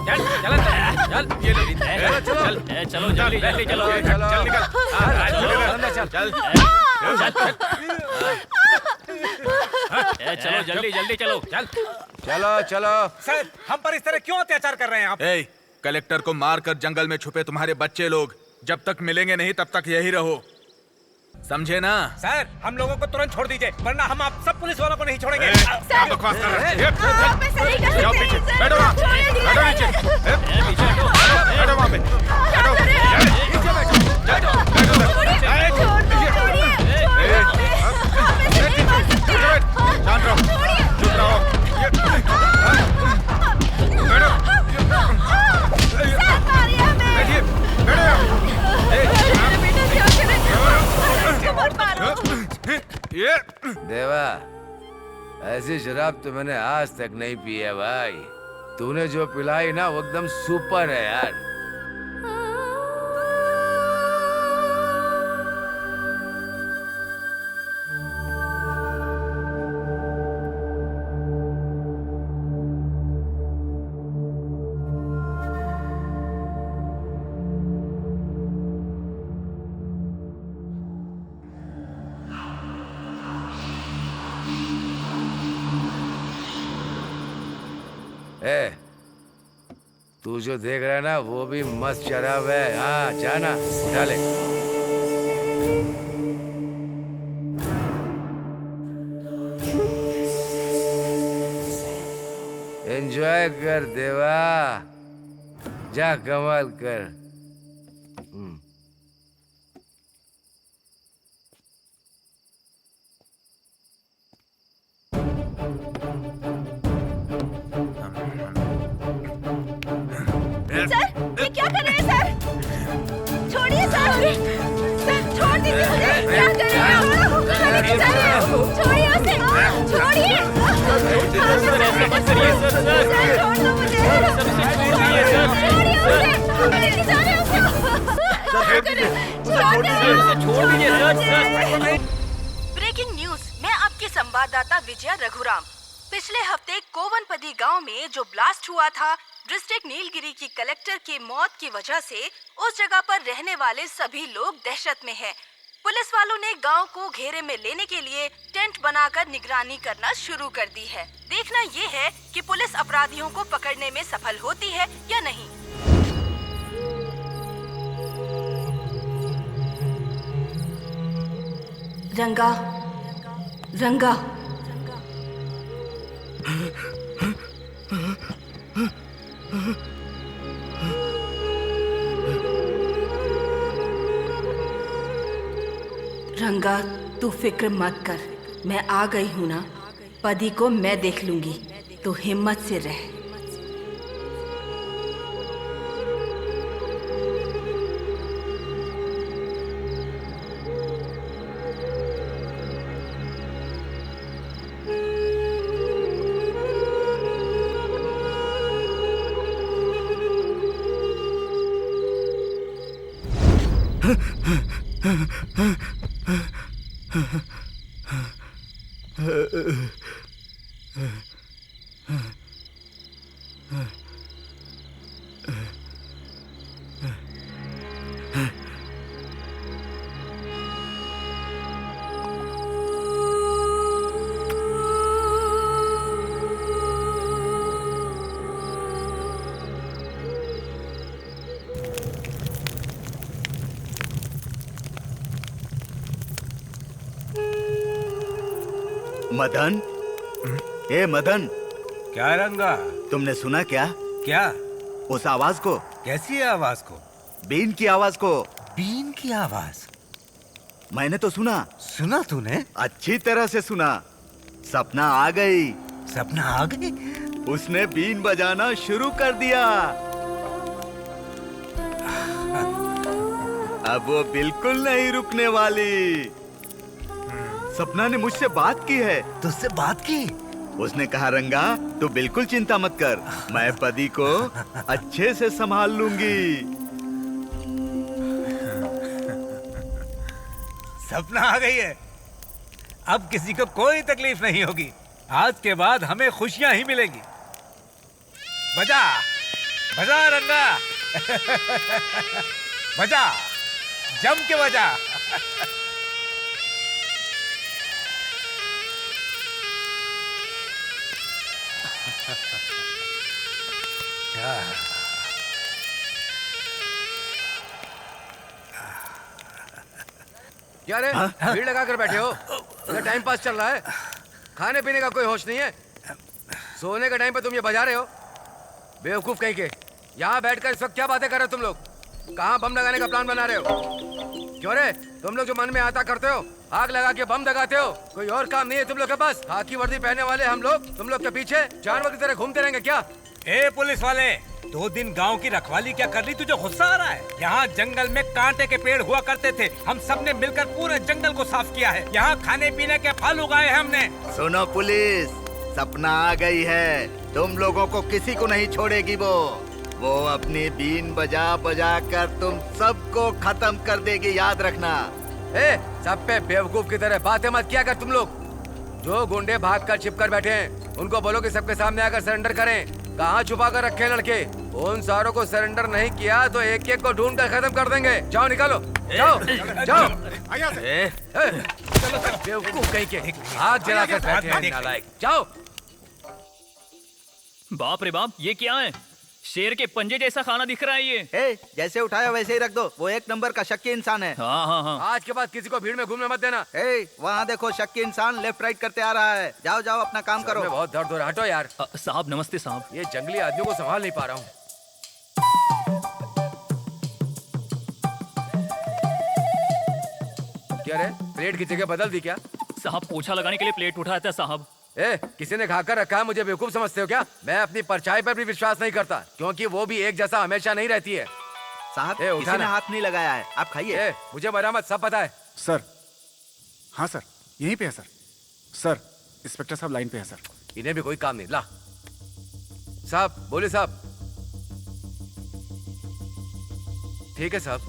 चल ये चलो जल्दी जल्दी चलो चल निकल चलो जल्दी जल्दी चलो चलो चलो। सर हम पर इस तरह क्यों अत्याचार कर रहे हैं आप? कलेक्टर को मारकर जंगल में छुपे तुम्हारे बच्चे लोग जब तक मिलेंगे नहीं तब तक यही रहो, समझे ना? सर हम लोगों को तुरंत छोड़ दीजिए वरना हम आप सब पुलिस वालों को नहीं छोड़ेंगे। बकवास कर रहे हैं। जाओ पीछे बैठो, बैठो नीचे, बैठो वहाँ पे, शांत रहो, चुप रहो। देवा, ऐसी शराब तो मैंने आज तक नहीं पी है भाई। तूने जो पिलाई ना वो एकदम सुपर है यार। तू जो देख रहा है ना वो भी मस्त शराब है। हाँ जाना डाले। एंजॉय कर देवा, जा कमाल कर। ये क्या कर रहे हैं सर? छोड़िए सर, सर छोड़ दीजिए मुझे। क्या कर रहे हैं आप? लेके जा रहे हैं। छोड़िए उसे, छोड़िए। सर छोड़ दो मुझे। छोड़िए उसे, लेके जा रहे हैं उसे। ब्रेकिंग न्यूज, मैं आपकी संवाददाता विजया रघुराम। पिछले हफ्ते कोवनपदी गांव में जो ब्लास्ट हुआ था, डिस्ट्रिक्ट नीलगिरी की कलेक्टर की मौत की वजह से उस जगह पर रहने वाले सभी लोग दहशत में हैं। पुलिस वालों ने गांव को घेरे में लेने के लिए टेंट बनाकर निगरानी करना शुरू कर दी है। देखना ये है कि पुलिस अपराधियों को पकड़ने में सफल होती है या नहीं। रंगा, रंगा, रंगा तू फिक्र मत कर, मैं आ गई हूँ ना। पदी को मैं देख लूंगी, तो हिम्मत से रह। मदन, ए मदन, क्या रंगा? तुमने सुना क्या? क्या? उस आवाज को? कैसी आवाज को? बीन की आवाज को। बीन की आवाज? मैंने तो सुना। सुना तूने? अच्छी तरह से सुना। सपना आ गई। सपना आ गई? उसने बीन बजाना शुरू कर दिया। अब वो बिल्कुल नहीं रुकने वाली। सपना ने मुझसे बात की है। तुझसे बात की? उसने कहा रंगा तू बिल्कुल चिंता मत कर, मैं पदी को अच्छे से संभाल लूंगी। सपना आ गई है। अब किसी को कोई तकलीफ नहीं होगी। आज के बाद हमें खुशियां ही मिलेंगी। बजा। बजा रंगा। बजा, जम के बजा। क्या रे भीड़ लगा कर बैठे हो? इधर टाइम पास चल रहा है, खाने पीने का कोई होश नहीं है। सोने के टाइम पे तुम ये बजा रहे हो, बेवकूफ कहीं के। यहाँ बैठकर इस वक्त क्या बातें कर रहे हो तुम लोग? कहाँ बम लगाने का प्लान बना रहे हो? क्यों रे, तुम लोग जो मन में आता करते हो, आग लगा के बम लगाते हो, कोई और काम नहीं है तुम लोग के पास? खाकी वर्दी पहनने वाले हम लोग तुम लोग के पीछे जानवर की तरह घूमते रहेंगे क्या? ए पुलिस वाले, 2 दिन गांव की रखवाली क्या कर ली? तुझे गुस्सा आ रहा है? यहाँ जंगल में कांटे के पेड़ हुआ करते थे, हम सब ने मिलकर पूरे जंगल को साफ किया है। यहाँ खाने पीने के फल उगाए हैं हमने। सुनो पुलिस, सपना आ गई है, तुम लोगों को किसी को नहीं छोड़ेगी। वो अपनी बीन बजा बजा कर तुम सबको खत्म कर देगी, याद रखना। ए, सब पे बेवकूफ की तरह बातें मत किया कर तुम लोग। जो गुंडे भाग कर छिप कर बैठे हैं, उनको बोलो कि सबके सामने आकर सरेंडर करें। कहाँ छुपा कर रखे लड़के? उन सारों को सरेंडर नहीं किया तो एक एक को ढूंढ कर खत्म कर देंगे। जाओ निकालो, जाओ जाओ। बेवकूफ कहीं के, आग जला कर बैठे हैं नालायक। जाओ। बाप रे बाप, ये क्या है? शेर के पंजे जैसा खाना दिख रहा है ये। ए, जैसे उठाया वैसे ही रख दो, वो 1 नंबर का शक्की इंसान है। हाँ हाँ हाँ। आज के बाद किसी को भीड़ में घूमने मत देना। ए, वहाँ देखो, शक्की इंसान लेफ्ट राइट करते आ रहा है। जाओ जाओ, अपना काम करो। बहुत दर्द हो रहा है, हटो यार। साहब नमस्ते साहब। ये जंगली आदमियों को संभाल नहीं पा रहा हूँ। क्या रे, प्लेट की जगह बदल दी क्या? साहब पोछा लगाने के लिए प्लेट उठाया था साहब। ए, किसी ने खाकर रखा है, मुझे बेवकूफ समझते हो क्या? मैं अपनी परछाई पर भी विश्वास नहीं करता, क्योंकि वो भी एक जैसा हमेशा नहीं रहती है। साहब, ए, किसी ने हाथ नहीं लगाया है, आप खाइए। ए, मुझे मरामत सब पता है। सर, हाँ सर, यहीं पे है सर। सर, इंस्पेक्टर साहब लाइन पे है सर। इन्हें भी कोई काम नहीं। ला साहब, बोले साहब। ठीक है साहब,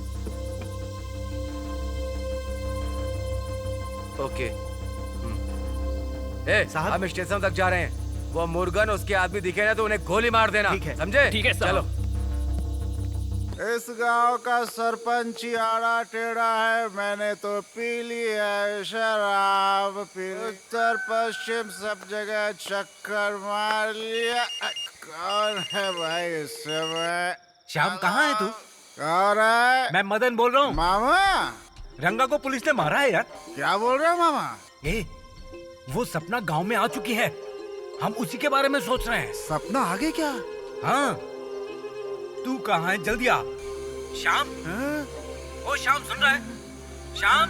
ओके। ए, साहब, हम स्टेशन तक जा रहे हैं। वो मुर्गन उसके आदमी दिखे ना तो उन्हें गोली मार देना। ठीक है। समझे? ठीक है चलो। साहब। इस गांव का सरपंच ही आड़ा टेढ़ा है, मैंने तो पी ली है शराब, उत्तर पश्चिम सब जगह चक्कर मार लिया। कौन है भाई इस समय? श्याम, कहाँ है तू? कौन है? मैं मदन बोल रहा हूँ। मामा, रंगा को पुलिस ने मारा है यार। क्या बोल रहे हो मामा? ए, वो सपना गांव में आ चुकी है, हम उसी के बारे में सोच रहे हैं। सपना आ गई क्या? हाँ, तू कहाँ है? जल्दी आ। श्याम, ओ श्याम, सुन रहा है? श्याम,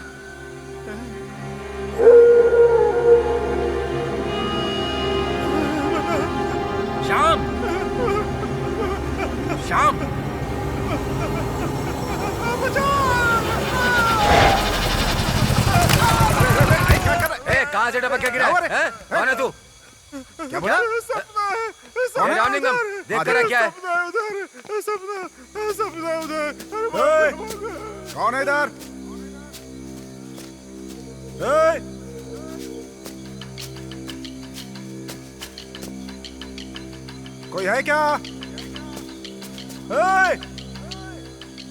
श्याम, श्याम। ए, कहाँ से टपक के गिरा है? कौन है तू? क्या बोला? ए, रामलिंगम, देख कर क्या है? सपना उधर। कौन है इधर? कोई है क्या?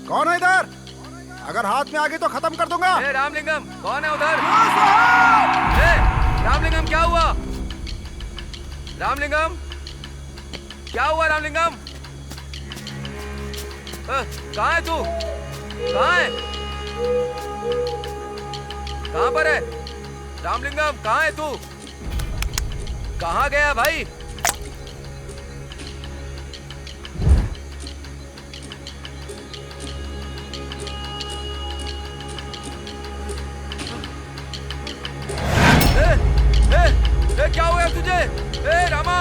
कौन है इधर? अगर हाथ में आ गई तो खत्म कर दूंगा। ए, रामलिंगम, कौन है उधर? ए, रामलिंगम, क्या हुआ? रामलिंगम, क्या हुआ रामलिंगम? कहाँ है तू? कहाँ है? कहाँ पर है? रामलिंगम, कहाँ है तू? कहाँ गया भाई? क्या हो गया तुझे? ए रामा,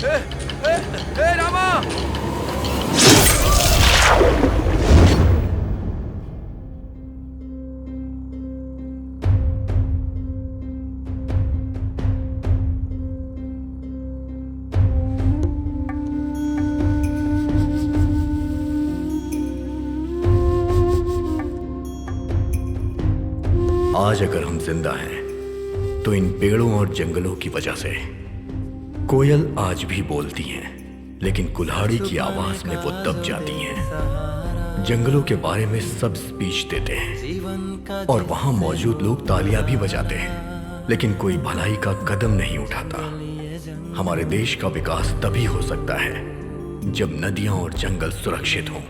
ए रामा। आज अगर हम जिंदा हैं तो इन पेड़ों और जंगलों की वजह से। कोयल आज भी बोलती हैं, लेकिन कुल्हाड़ी की आवाज में वो दब जाती हैं। जंगलों के बारे में सब स्पीच देते हैं और वहां मौजूद लोग तालियां भी बजाते हैं, लेकिन कोई भलाई का कदम नहीं उठाता। हमारे देश का विकास तभी हो सकता है जब नदियां और जंगल सुरक्षित हों,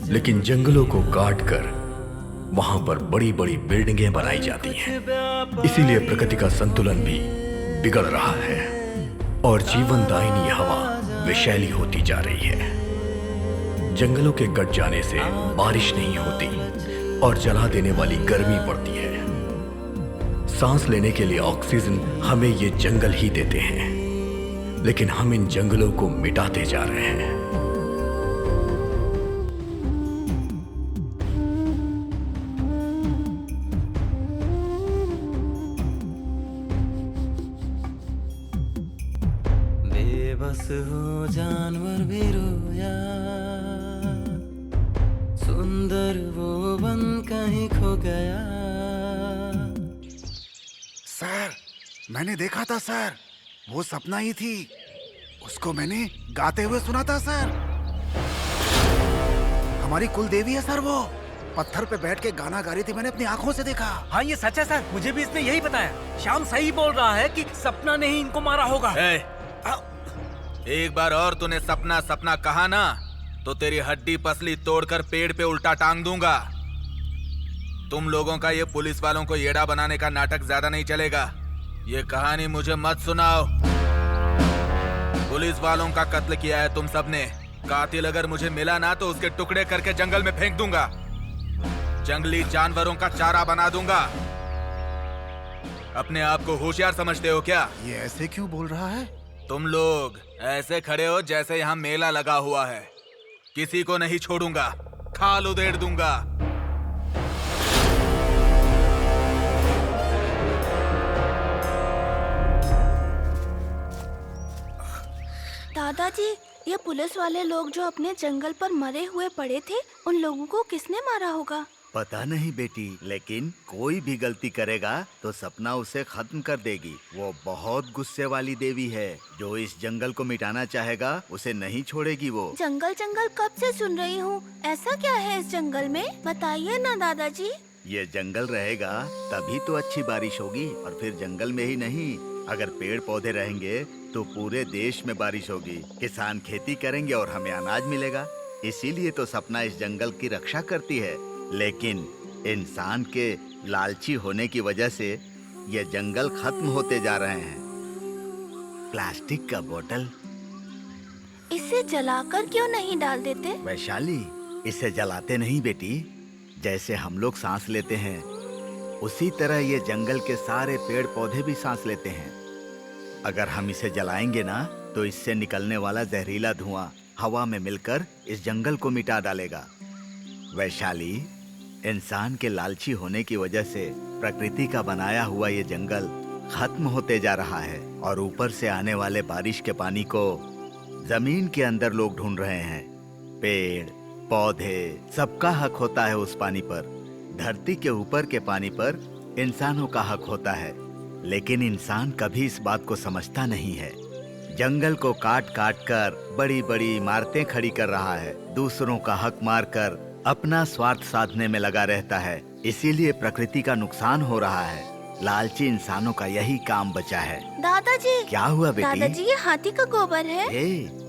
लेकिन जंगलों को काट कर वहां पर बड़ी बड़ी बिल्डिंगें बनाई जाती हैं। इसीलिए प्रकृति का संतुलन भी बिगड़ रहा है और जीवनदायिनी हवा विषैली होती जा रही है। जंगलों के कट जाने से बारिश नहीं होती और जला देने वाली गर्मी पड़ती है। सांस लेने के लिए ऑक्सीजन हमें ये जंगल ही देते हैं, लेकिन हम इन जंगलों को मिटाते जा रहे हैं। बेबस हो जानवर भी रोया, सुंदर वो वन कहीं खो गया। सर, मैंने देखा था सर, वो सपना ही थी। उसको मैंने गाते हुए सुना था सर। हमारी कुल देवी है सर। वो पत्थर पे बैठ के गाना गा रही थी, मैंने अपनी आंखों से देखा। हाँ ये सच है सर, मुझे भी इसने यही बताया। श्याम सही बोल रहा है कि सपना ने ही इनको मारा होगा। एक बार और तूने सपना सपना कहा ना तो तेरी हड्डी पसली तोड़कर पेड़ पे उल्टा टांग दूंगा। तुम लोगों का ये पुलिस वालों को येड़ा बनाने का नाटक ज्यादा नहीं चलेगा। ये कहानी मुझे मत सुनाओ। पुलिस वालों का कत्ल किया है तुम सबने। कातिल अगर मुझे मिला ना तो उसके टुकड़े करके जंगल में फेंक दूंगा, जंगली जानवरों का चारा बना दूंगा। अपने आप को होशियार समझते हो क्या? ये ऐसे क्यों बोल रहा है? तुम लोग ऐसे खड़े हो जैसे यहाँ मेला लगा हुआ है। किसी को नहीं छोड़ूंगा, खाल उधेड़ दूंगा। दादाजी, ये पुलिस वाले लोग जो अपने जंगल पर मरे हुए पड़े थे, उन लोगों को किसने मारा होगा? पता नहीं बेटी, लेकिन कोई भी गलती करेगा तो सपना उसे खत्म कर देगी। वो बहुत गुस्से वाली देवी है। जो इस जंगल को मिटाना चाहेगा उसे नहीं छोड़ेगी वो। जंगल जंगल कब से सुन रही हूँ। ऐसा क्या है इस जंगल में, बताइए ना दादाजी। ये जंगल रहेगा तभी तो अच्छी बारिश होगी, और फिर जंगल में ही नहीं, अगर पेड़ पौधे रहेंगे तो पूरे देश में बारिश होगी। किसान खेती करेंगे और हमें अनाज मिलेगा। इसीलिए तो सपना इस जंगल की रक्षा करती है। लेकिन इंसान के लालची होने की वजह से ये जंगल खत्म होते जा रहे हैं। प्लास्टिक का बोतल, इसे जलाकर क्यों नहीं डाल देते? वैशाली, इसे जलाते नहीं बेटी। जैसे हम लोग सांस लेते हैं उसी तरह ये जंगल के सारे पेड़ पौधे भी सांस लेते हैं। अगर हम इसे जलाएंगे ना तो इससे निकलने वाला जहरीला धुआं हवा में मिलकर इस जंगल को मिटा डालेगा। वैशाली, इंसान के लालची होने की वजह से प्रकृति का बनाया हुआ ये जंगल खत्म होते जा रहा है, और ऊपर से आने वाले बारिश के पानी को जमीन के अंदर लोग ढूंढ रहे हैं। पेड़ पौधे सबका हक होता है उस पानी पर। धरती के ऊपर के पानी पर इंसानों का हक होता है, लेकिन इंसान कभी इस बात को समझता नहीं है। जंगल को काट काट कर बड़ी बड़ी इमारतें खड़ी कर रहा है, दूसरों का हक मारकर अपना स्वार्थ साधने में लगा रहता है। इसीलिए प्रकृति का नुकसान हो रहा है। लालची इंसानों का यही काम बचा है। दादाजी, क्या हुआ बेटी? दादाजी, ये हाथी का गोबर है।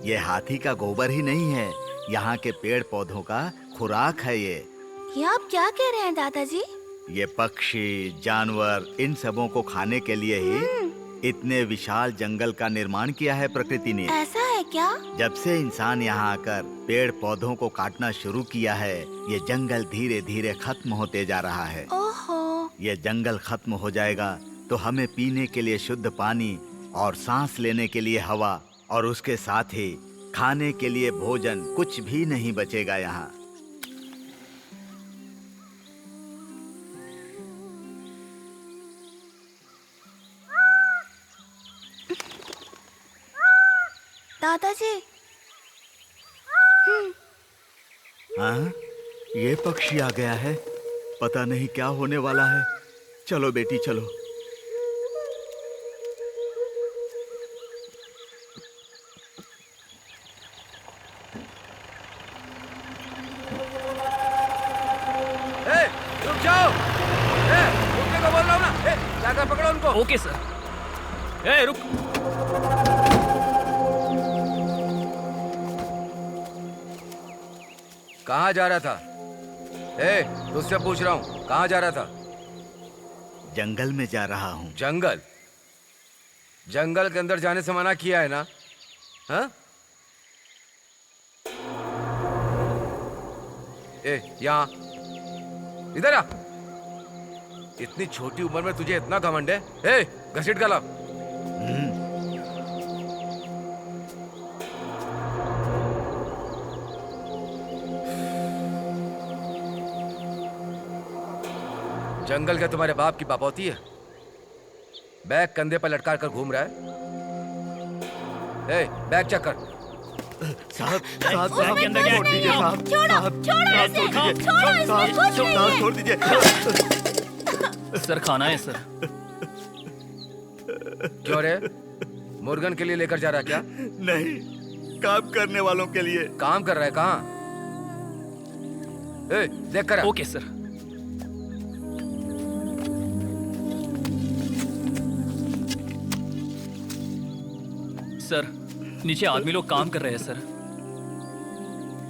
ये हाथी का गोबर ही नहीं है, यहाँ के पेड़ पौधों का खुराक है ये आप क्या कह रहे हैं दादाजी? ये पक्षी जानवर इन सबों को खाने के लिए ही इतने विशाल जंगल का निर्माण किया है प्रकृति ने। ऐसा है क्या? जब से इंसान यहाँ आकर पेड़ पौधों को काटना शुरू किया है, ये जंगल धीरे धीरे खत्म होते जा रहा है। ओहो। ये जंगल खत्म हो जाएगा तो हमें पीने के लिए शुद्ध पानी और सांस लेने के लिए हवा, और उसके साथ ही खाने के लिए भोजन कुछ भी नहीं बचेगा यहाँ। दादाजी। हाँ, ये पक्षी आ गया है। पता नहीं क्या होने वाला है। चलो बेटी चलो। इसको। Okay sir. ए रुक। कहाँ जा रहा था? ए, तुझसे पूछ रहा हूँ, कहाँ जा रहा था? जंगल में जा रहा हूँ। जंगल? जंगल के अंदर जाने से मना किया है ना? हाँ? ए, यहाँ इधर आ। इतनी छोटी उम्र में तुझे इतना घमंड है? ए, घसीट गला। जंगल क्या तुम्हारे बाप की बापौती है? बैग कंधे पर लटका कर घूम रहा है। ए, बैग चेक कर। साहब साहब बैग के अंदर क्या है? छोड़ दीजिए साहब। छोड़ो, साहब, छोड़ो साहब, इसे, छोड़ दीजिए। छोड़ो इसे, साहब, कुछ नहीं साहब, है। छोड़ दीजिए। सर खाना है सर। क्यों रे? मुर्गन के लिए लेकर जा रहा है क्या? नहीं, काम करने वालों के लिए। काम कर रहा है कहाँ? ए, देख कर आ। Okay sir. सर नीचे आदमी लोग काम कर रहे हैं सर।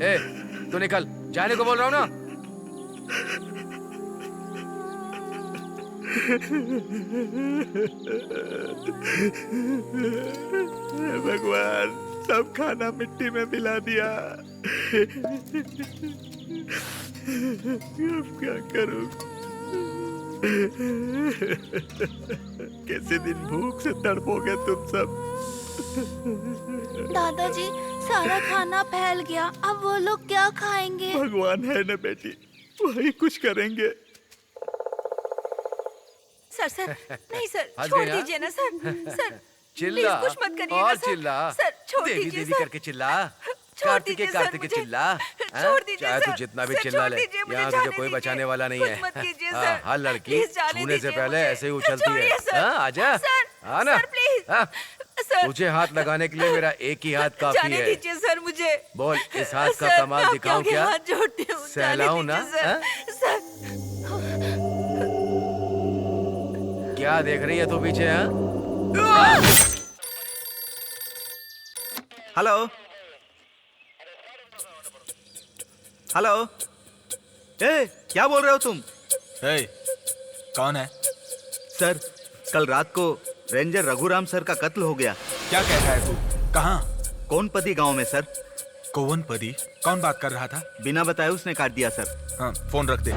ए, तू निकल, जाने को बोल रहा हूँ ना। भगवान, सब खाना मिट्टी में मिला दिया। अब क्या करूं? कैसे दिन भूख से तड़पोगे तुम सब? दादाजी, सारा खाना फैल गया, अब वो लोग क्या खाएंगे? भगवान है ना बेटी, वही कुछ करेंगे। सर नहीं सर, हंस छोड़ गई, हाँ? दीजिए ना सर। सर चिल्ला प्लीज कुछ मत करिए और ना, सर। चिल्ला। सर छोड़ देवी दीजिए देवी सर। करके चिल्ला। छोड़ कार्तिके दीजिए सर, कार्तिके मुझे। चिल्ला। हाँ? छोड़ दीजिए चाहे तू सर। जितना भी सर, चिल्ला छोड़ ले, दीजिए, मुझे यहाँ जाने तुझे कोई दीजिए। बचाने वाला नहीं कुछ है। मत कीजिए हाँ, सर। हर लड़की प्लीज जाने छूने से दीजिए पहले मुझे। ऐसे ही उछलती छोड़िए है। सर। हाँ, आजा। सर, हाँ ना? Sir, please. हाँ? सर, तुझे हाथ लगाने के लिए मेरा एक ही हाथ काफी जाने है। दीजिए सर मुझे। बोल, इस हाथ का सर, कमाल मैं दिखाऊं आपके क्या? हाथ जोड़ती हूँ, जाने सहलाऊं ना? दीजिए, हाँ? सर। क्या देख रही है तू पीछे? हाँ? Hello hello. ए, क्या बोल रहे हो तुम? ए, कौन है? सर, कल रात को रेंजर रघुराम सर का कत्ल हो गया। क्या कह रहा है तू? कहाँ? कोनपदी गांव में सर। कोवनपदी? कौन बात कर रहा था? बिना बताए उसने काट दिया सर। हाँ, फोन रख दे।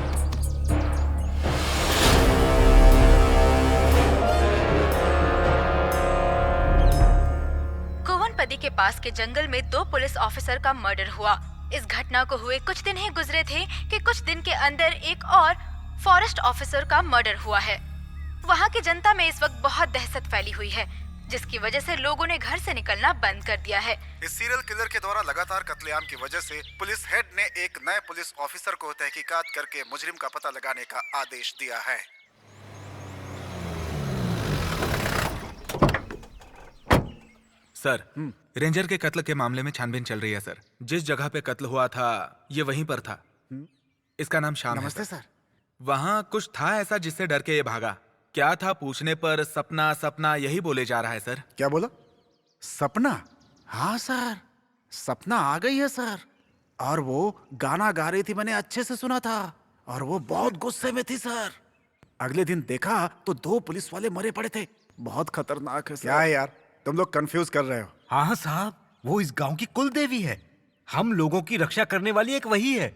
कोवनपदी के पास के जंगल में 2 पुलिस ऑफिसर का मर्डर हुआ। इस घटना को हुए कुछ दिन ही गुजरे थे कि कुछ दिन के अंदर एक और फॉरेस्ट ऑफिसर का मर्डर हुआ है। वहाँ की जनता में इस वक्त बहुत दहशत फैली हुई है, जिसकी वजह से लोगों ने घर से निकलना बंद कर दिया है। इस सीरियल किलर के द्वारा लगातार कत्लेआम की वजह से पुलिस हेड ने एक नए पुलिस ऑफिसर को तहकीकात करके मुजरिम का पता लगाने का आदेश दिया है। सर, रेंजर के कत्ल के मामले में छानबीन चल रही है सर। जिस जगह पे कत्ल हुआ था ये वहीं पर था। इसका नाम श्याम है। नमस्ते सर। वहाँ कुछ था ऐसा जिससे डर के ये भागा। क्या था पूछने पर सपना सपना यही बोले जा रहा है सर। क्या बोला? सपना? हाँ सर, सपना आ गई है सर। और वो गाना गा रही थी, मैंने अच्छे से सुना था। और वो बहुत गुस्से में थी सर। अगले दिन देखा तो 2 पुलिस वाले मरे पड़े थे। बहुत खतरनाक है सर। क्या है यार, तुम लोग कंफ्यूज कर रहे हो। हाँ साहब, वो इस गांव की कुल देवी है। हम लोगों की रक्षा करने वाली एक वही है।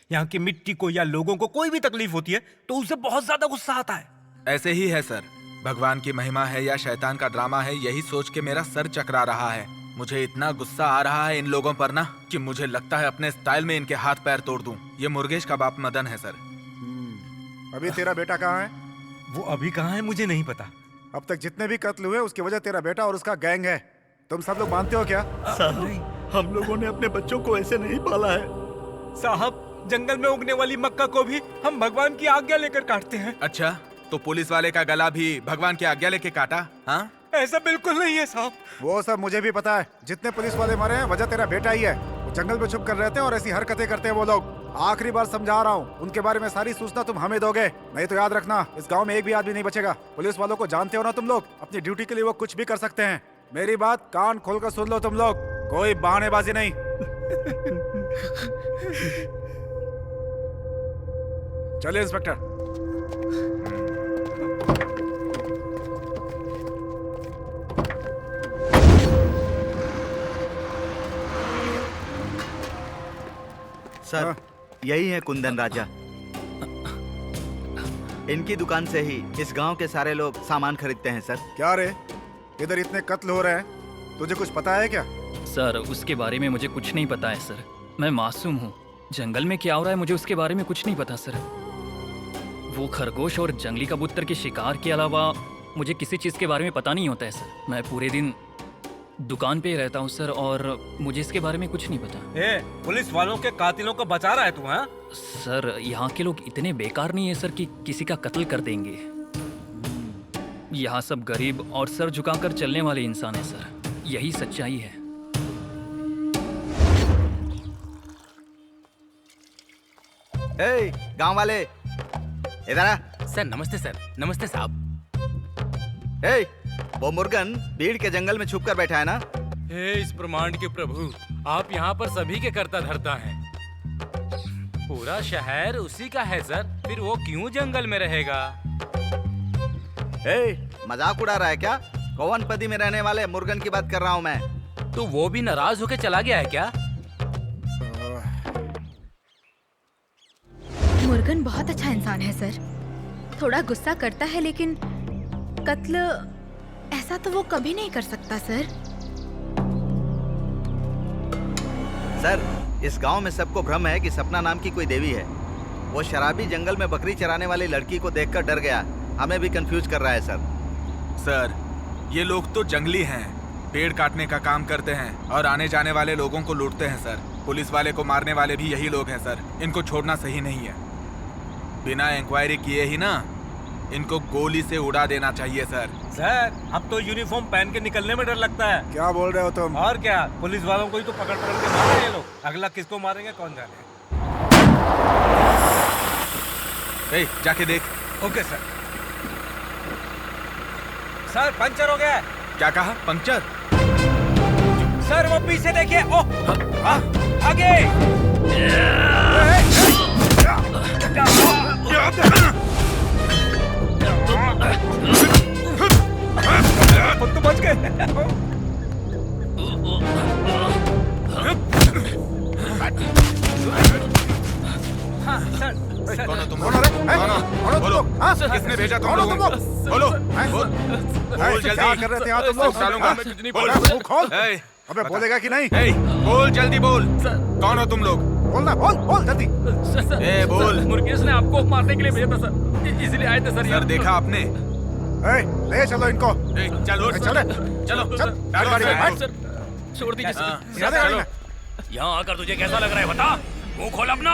यहाँ की मिट्टी को या लोगों को कोई भी तकलीफ होती है तो उसे बहुत ज्यादा गुस्सा आता है। ऐसे ही है सर। भगवान की महिमा है या शैतान का ड्रामा है, यही सोच के मेरा सर चकरा रहा है। मुझे इतना गुस्सा आ रहा है इन लोगों पर ना कि मुझे लगता है अपने स्टाइल में इनके हाथ पैर तोड़ दूं। ये मुर्गेश का बाप मदन है सर। अभी तेरा बेटा कहाँ है? वो अभी कहाँ है मुझे नहीं पता। अब तक जितने भी कत्ल हुए उसकी वजह तेरा बेटा और उसका गैंग है। तुम सब लोग मानते हो क्या? साहब, हम लोगों ने अपने बच्चों को ऐसे नहीं पाला है। साहब, जंगल में उगने वाली मक्का को भी हम भगवान की आज्ञा लेकर काटते हैं। अच्छा, तो पुलिस वाले का गला भी भगवान की आज्ञा लेके काटा? हाँ, ऐसा बिल्कुल नहीं है साहब। वो सब मुझे भी पता है। जितने पुलिस वाले मरे हैं वजह तेरा बेटा ही है। वो जंगल में छुप कर रहते हैं और ऐसी हरकतें करते हैं वो लोग। आखिरी बार समझा रहा हूँ, उनके बारे में सारी सूचना तुम हमें दोगे, नहीं तो याद रखना इस गांव में एक भी आदमी नहीं बचेगा। पुलिस वालों को जानते हो ना तुम लोग, अपनी ड्यूटी के लिए वो कुछ भी कर सकते हैं। मेरी बात कान खोलकर सुन लो तुम लोग, कोई बहानेबाजी नहीं। चलिए इंस्पेक्टर। सर, यही है कुंदन राजा। इनकी दुकान से ही इस गांव के सारे लोग सामान खरीदते हैं सर। क्या रे, इधर इतने कत्ल हो रहे हैं, तुझे कुछ पता है क्या? सर, उसके बारे में मुझे कुछ नहीं पता है सर। मैं मासूम हूँ। जंगल में क्या हो रहा है मुझे उसके बारे में कुछ नहीं पता सर। वो खरगोश और जंगली कबूतर के शिकार के अलावा मुझे किसी चीज़ के बारे में पता नहीं होता है सर। मैं पूरे दिन दुकान पे ही रहता हूँ सर, और मुझे इसके बारे में कुछ नहीं पता। पुलिस वालों के कातिलों को बचा रहा है तू? हाँ सर, यहाँ के लोग इतने बेकार नहीं है सर कि किसी का कत्ल कर देंगे। यहाँ सब गरीब और सर झुकाकर चलने वाले इंसान है सर, यही सच्चाई है। गांव वाले इधर आ। सर नमस्ते सर। नमस्ते साहब। वो मुर्गन भीड़ के जंगल में छुप कर बैठा है ना? इस ब्रह्मांड के प्रभु, आप यहाँ पर सभी के कर्ता धर्ता हैं। पूरा शहर उसी का है सर, फिर वो क्यों जंगल में रहेगा? मजाक उड़ा रहा है क्या? कोवनपदी में रहने वाले मुर्गन की बात कर रहा हूँ मैं। तो वो भी नाराज होके चला गया है क्या? मुर्गन बहुत अच्छा इंसान है सर। थोड़ा गुस्सा करता है, लेकिन कत्ल ऐसा तो वो कभी नहीं कर सकता सर। सर, इस गांव में सबको भ्रम है कि सपना नाम की कोई देवी है। वो शराबी जंगल में बकरी चराने वाली लड़की को देखकर डर गया। हमें भी कंफ्यूज कर रहा है सर। सर, ये लोग तो जंगली हैं, पेड़ काटने का काम करते हैं और आने जाने वाले लोगों को लूटते हैं सर। पुलिस वाले को मारने वाले भी यही लोग हैं सर। इनको छोड़ना सही नहीं है। बिना इंक्वायरी किए ही ना इनको गोली से उड़ा देना चाहिए सर। सर, अब तो यूनिफॉर्म पहन के निकलने में डर लगता है। क्या बोल रहे हो तुम? और क्या, पुलिस वालों को ही तो पकड़ पकड़ के मार रहे हैं लोग। अगला किसको मारेंगे कौन जाने। जाके देख। Okay sir. सर, पंचर हो गया है। क्या कहा? पंक्चर? सर, वो पीछे देखिए। ओह, आगे। तो बच गए। हाँ, सर, कौन हो तुम? बोलो, किसने भेजा तुम लोगों को? बोलो, बोल जल्दी। क्या कर रहे थे यहाँ तुम लोग? डालूंगा। मुंह खोल। अबे बोलेगा कि नहीं? बोल जल्दी बोल। कौन हो तुम लोग? बोलना, बोल जल्दी। बोल। मुर्गेश ने आपको मारने के लिए भेजा था सर, इसलिए आए थे सर। सर, देखा आपने? ले चलो इनको। चलो चलो चल, गाड़ी में बैठ। सर, छोड़ दीजिए सर। चलो। यहाँ आकर तुझे कैसा लग रहा है बता? मुंह खोल अपना।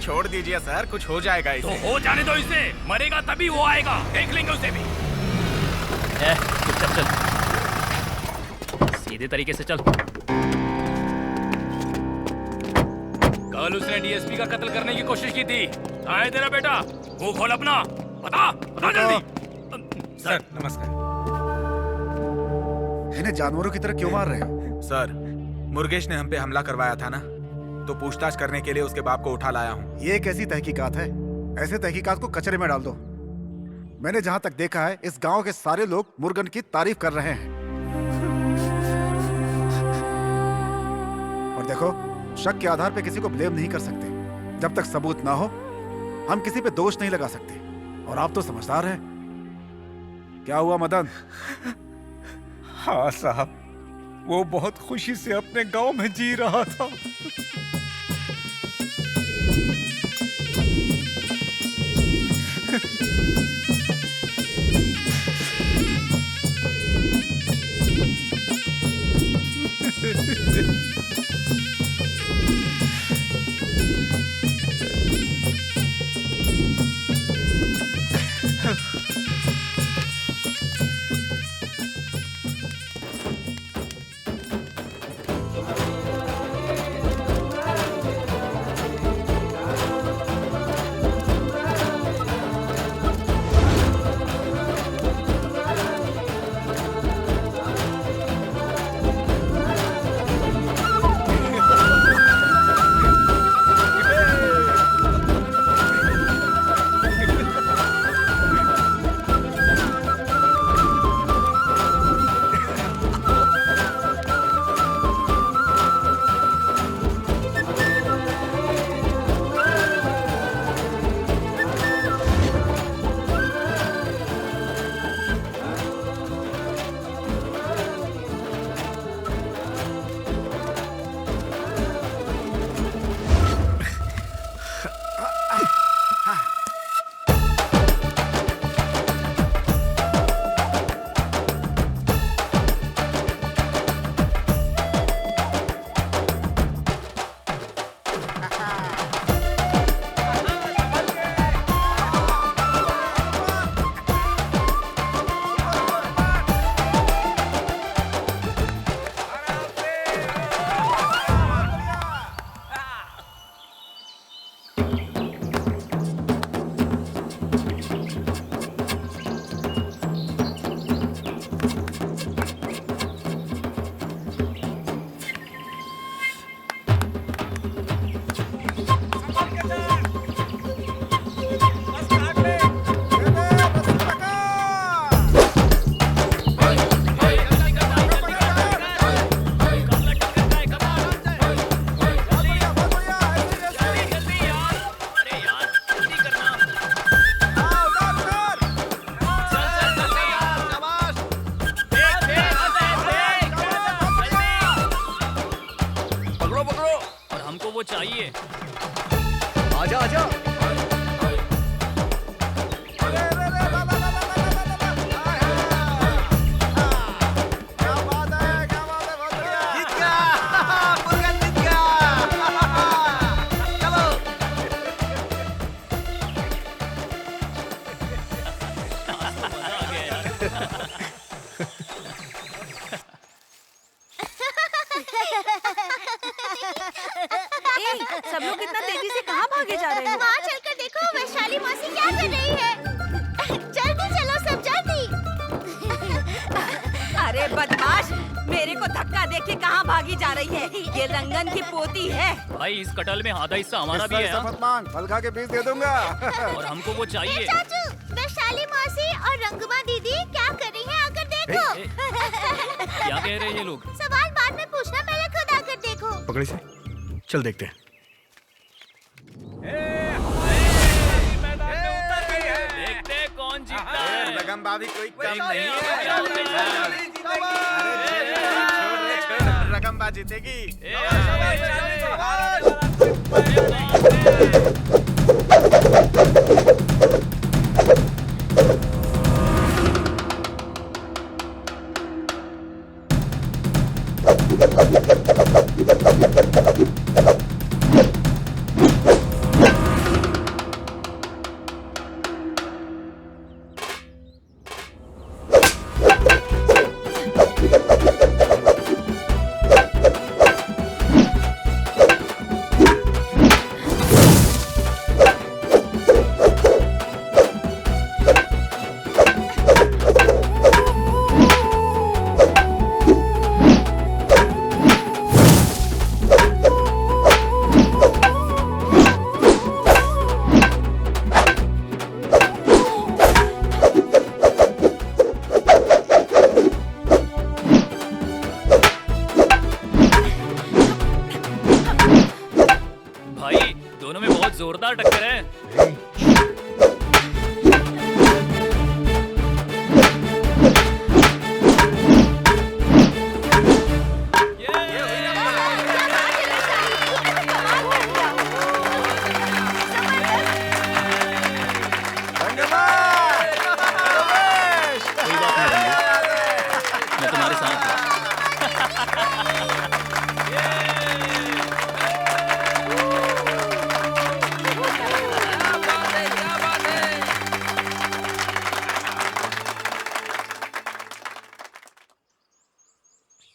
छोड़ दीजिए सर, कुछ हो जाएगा इसे। तो हो जाने दो इसे, मरेगा तभी वो आएगा, देख लेंगे उसे भी। चुपचाप चल, सीधे तरीके से चल। कल उसने डीएसपी का कत्ल करने की कोशिश की थी। कहाँ है तेरा बेटा? मुंह खोल अपना, बता जल्दी। सर, नमस्कार। इन्हें जानवरों की तरह क्यों मार रहे हो? सर, मुर्गेश ने हम पे हमला करवाया था ना, तो पूछताछ करने के लिए उसके बाप को उठा लाया हूँ। ये कैसी तहकीकात है? ऐसे तहकीकात को कचरे में डाल दो। मैंने जहाँ तक देखा है, इस गांव के सारे लोग मुर्गन की तारीफ कर रहे हैं। और देखो, शक के आधार पे किसी को ब्लेम नहीं कर सकते। जब तक सबूत ना हो, हम किसी पे दोष नहीं लगा सकते। और आप तो समझदार हैं। क्या हुआ मदन? हाँ साहब, वो बहुत खुशी से अपने गांव में जी रहा था। आइए। आजा आजा। सब लोग इतना तेजी से कहाँ भागे जा रहे हो? वहाँ चलकर देखो वैशाली मौसी क्या कर रही है। जल्दी चलो सब जल्दी। अरे बदमाश, मेरे को धक्का दे के कहाँ भागी जा रही है? ये रंगन की पोती है। भाई इस कटल में आधा हिस्सा हमारा भी है। मत मांग, फल खा के बीज दे दूंगा। और हमको वो चाहिए। चाचू, वैशाली मौसी और रंगमा दीदी क्या कर रही हैं? आकर देखो। क्या कह रहे हैं ये लोग? सवाल बाद में पूछना, पहले खुद आकर देखो। पकड़ी से चल देखते हैं। देखते हैं कौन जीतता है। रगम भाभी कोई कम नहीं है। रगम बा जीतेगी। जोरदार टक्कर है। मैं तुम्हारे साथ हूँ।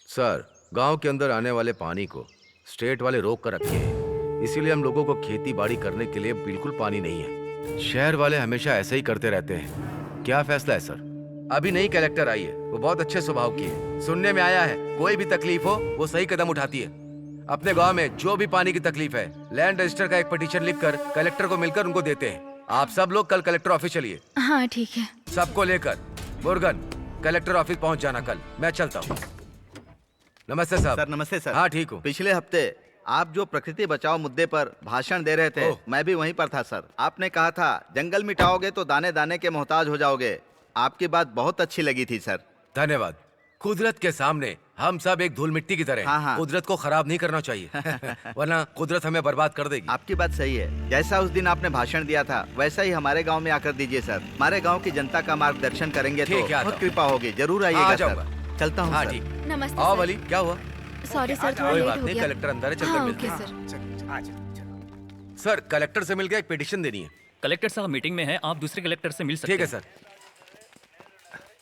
सर, गांव के अंदर आने वाले पानी को स्टेट वाले रोक कर रखे हैं, इसीलिए हम लोगों को खेती बाड़ी करने के लिए बिल्कुल पानी नहीं है। शहर वाले हमेशा ऐसे ही करते रहते हैं। क्या फैसला है सर? अभी नई कलेक्टर आई है, वो बहुत अच्छे स्वभाव की है। सुनने में आया है कोई भी तकलीफ हो वो सही कदम उठाती है। अपने गांव में जो भी पानी की तकलीफ है, लैंड रजिस्टर का एक पिटीशन लिखकर कलेक्टर को मिलकर उनको देते हैं। आप सब लोग कल कलेक्टर ऑफिस चलिए। हाँ ठीक है। सबको लेकर मुर्गन कलेक्टर ऑफिस पहुंच जाना कल। मैं चलता हूँ। नमस्ते साहब। सर नमस्ते सर। हाँ ठीक हूँ। पिछले हफ्ते आप जो प्रकृति बचाओ मुद्दे पर भाषण दे रहे थे, मैं भी वहीं पर था सर। आपने कहा था जंगल मिटाओगे तो दाने दाने के मोहताज हो जाओगे। आपकी बात बहुत अच्छी लगी थी सर। धन्यवाद। कुदरत के सामने हम सब एक धूल मिट्टी की तरह हैं। कुदरत को खराब नहीं करना चाहिए वरना कुदरत हमें बर्बाद कर देगी। आपकी बात सही है। जैसा उस दिन आपने भाषण दिया था वैसा ही हमारे गांव में आकर दीजिए सर। हमारे गांव की जनता का मार्गदर्शन करेंगे तो बहुत कृपा होगी। जरूर आइएगा सर। चलता हूँ। हाँ ठीक। नमस्ते आओ भली, क्या हुआ? सॉरी सर, थोड़ा कोई लेट बात हो नहीं, गया। कलेक्टर अंदर है, चलकर हाँ, मिलते ओके हैं। सर कलेक्टर से मिलकर एक पिटीशन देनी है। कलेक्टर साहब मीटिंग में है, आप दूसरे कलेक्टर से मिल सकते हैं। ठीक है सर।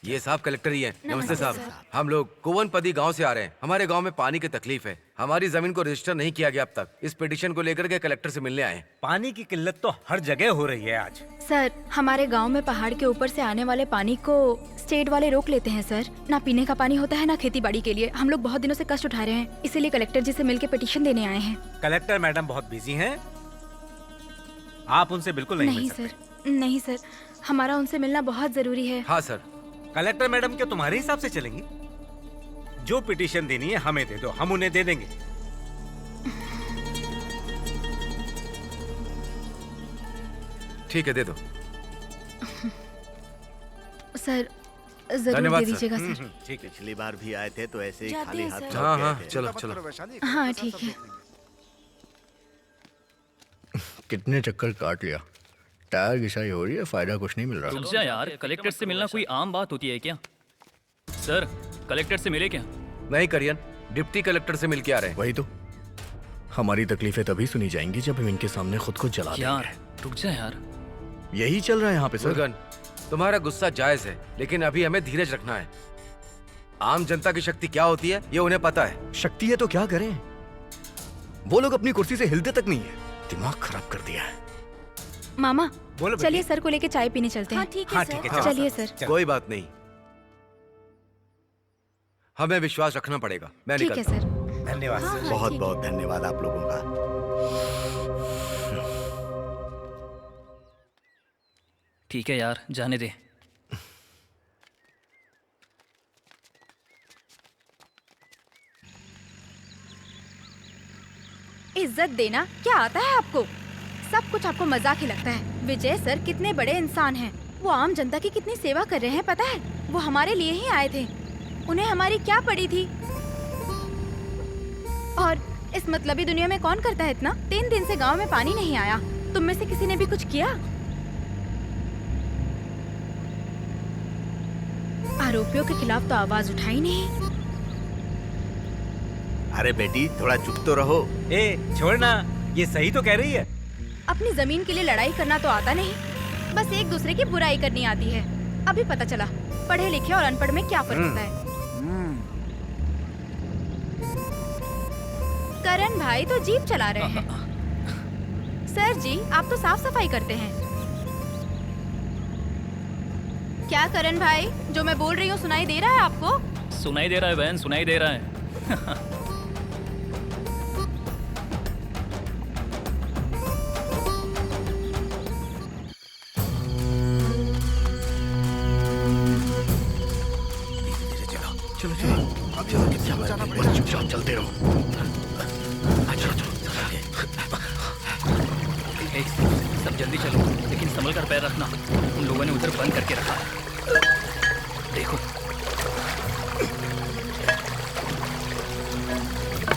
ये साहब कलेक्टर ही है। नमस्ते साहब। हम लोग कुवनपदी गांव से आ रहे हैं। हमारे गांव में पानी की तकलीफ है। हमारी जमीन को रजिस्टर नहीं किया गया अब तक। इस पिटीशन को लेकर के कलेक्टर से मिलने आए। पानी की किल्लत तो हर जगह हो रही है आज। सर, हमारे गांव में पहाड़ के ऊपर से आने वाले पानी को स्टेट वाले रोक लेते हैं सर। ना पीने का पानी होता है ना खेती बाड़ी के लिए। हम लोग बहुत दिनों से कष्ट उठा रहे हैं, इसीलिए कलेक्टर जी से मिलकर पिटीशन देने आए हैं। कलेक्टर मैडम बहुत बिजी हैं, आप उनसे बिल्कुल नहीं मिल सकते। सर, नहीं सर, हमारा उनसे मिलना बहुत जरूरी है। हाँ सर। कलेक्टर मैडम क्या तुम्हारे हिसाब से चलेंगी? जो पिटीशन देनी है हमें दे दो, हम उन्हें दे देंगे। ठीक है, दे दो। सर जरूर दे दीजिएगा सर। ठीक है। पिछली बार भी आए थे तो ऐसे ही जाते खाली हैं हाथ सर। लौट हाँ गए हाँ, थे। चलो चलो। हाँ ठीक है। कितने चक्कर काट लिया, टायर घिसाई हो रही है, फायदा कुछ नहीं मिल रहा। रुक जा यार, कलेक्टर से मिलना कोई आम बात होती है क्या? सर, कलेक्टर से मिले क्या? नहीं करियन, डिप्टी कलेक्टर से मिल के आ रहे हैं। वही तो, हमारी तकलीफें तभी सुनी जाएंगी जब हम इनके सामने खुद को जला यार देंगे। रुक जा यार, यही चल रहा है यहाँ पे सर। मुर्गन, तुम्हारा गुस्सा जायज है, लेकिन अभी हमें धीरज रखना है। आम जनता की शक्ति क्या होती है ये उन्हें पता है। शक्ति है तो क्या करें, वो लोग अपनी कुर्सी से हिलते तक नहीं है, दिमाग खराब कर दिया है। मामा बोलो चलिए सर को लेके चाय पीने चलते हैं। हाँ ठीक है हाँ सर। ठीक है, चलिए सर। कोई बात नहीं, हमें विश्वास रखना पड़ेगा। मैं ठीक है निकलता हूं। सर। धन्यवाद हाँ, सर। हाँ, बहुत ठीक बहुत धन्यवाद आप लोगों का। ठीक है यार, जाने दे। इज्जत देना क्या आता है आपको? सब कुछ आपको मजाक ही लगता है। विजय सर कितने बड़े इंसान हैं। वो आम जनता की कितनी सेवा कर रहे हैं पता है? वो हमारे लिए ही आए थे। उन्हें हमारी क्या पड़ी थी? और इस मतलबी दुनिया में कौन करता है इतना? 3 दिन से गांव में पानी नहीं आया। तुम में से किसी ने भी कुछ किया? आरोपियों के खिलाफ तो आवाज उठाई नहीं। अरे बेटी थोड़ा चुप तो रहो। ए छोड़ना, ये सही तो कह रही है। अपनी जमीन के लिए लड़ाई करना तो आता नहीं, बस एक दूसरे की बुराई करनी आती है। अभी पता चला पढ़े लिखे और अनपढ़ में क्या फर्क होता है। करण भाई तो जीप चला रहे हैं। सर जी आप तो साफ सफाई करते हैं। क्या करण भाई, जो मैं बोल रही हूँ सुनाई दे रहा है आपको? सुनाई दे रहा है बहन, सुनाई दे रहा है। चलो चलो, अब चुपचाप चलते रहो। ए, सब जल्दी चलो, लेकिन संभल कर पैर रखना। उन लोगों ने उधर बंद करके रखा है। देखो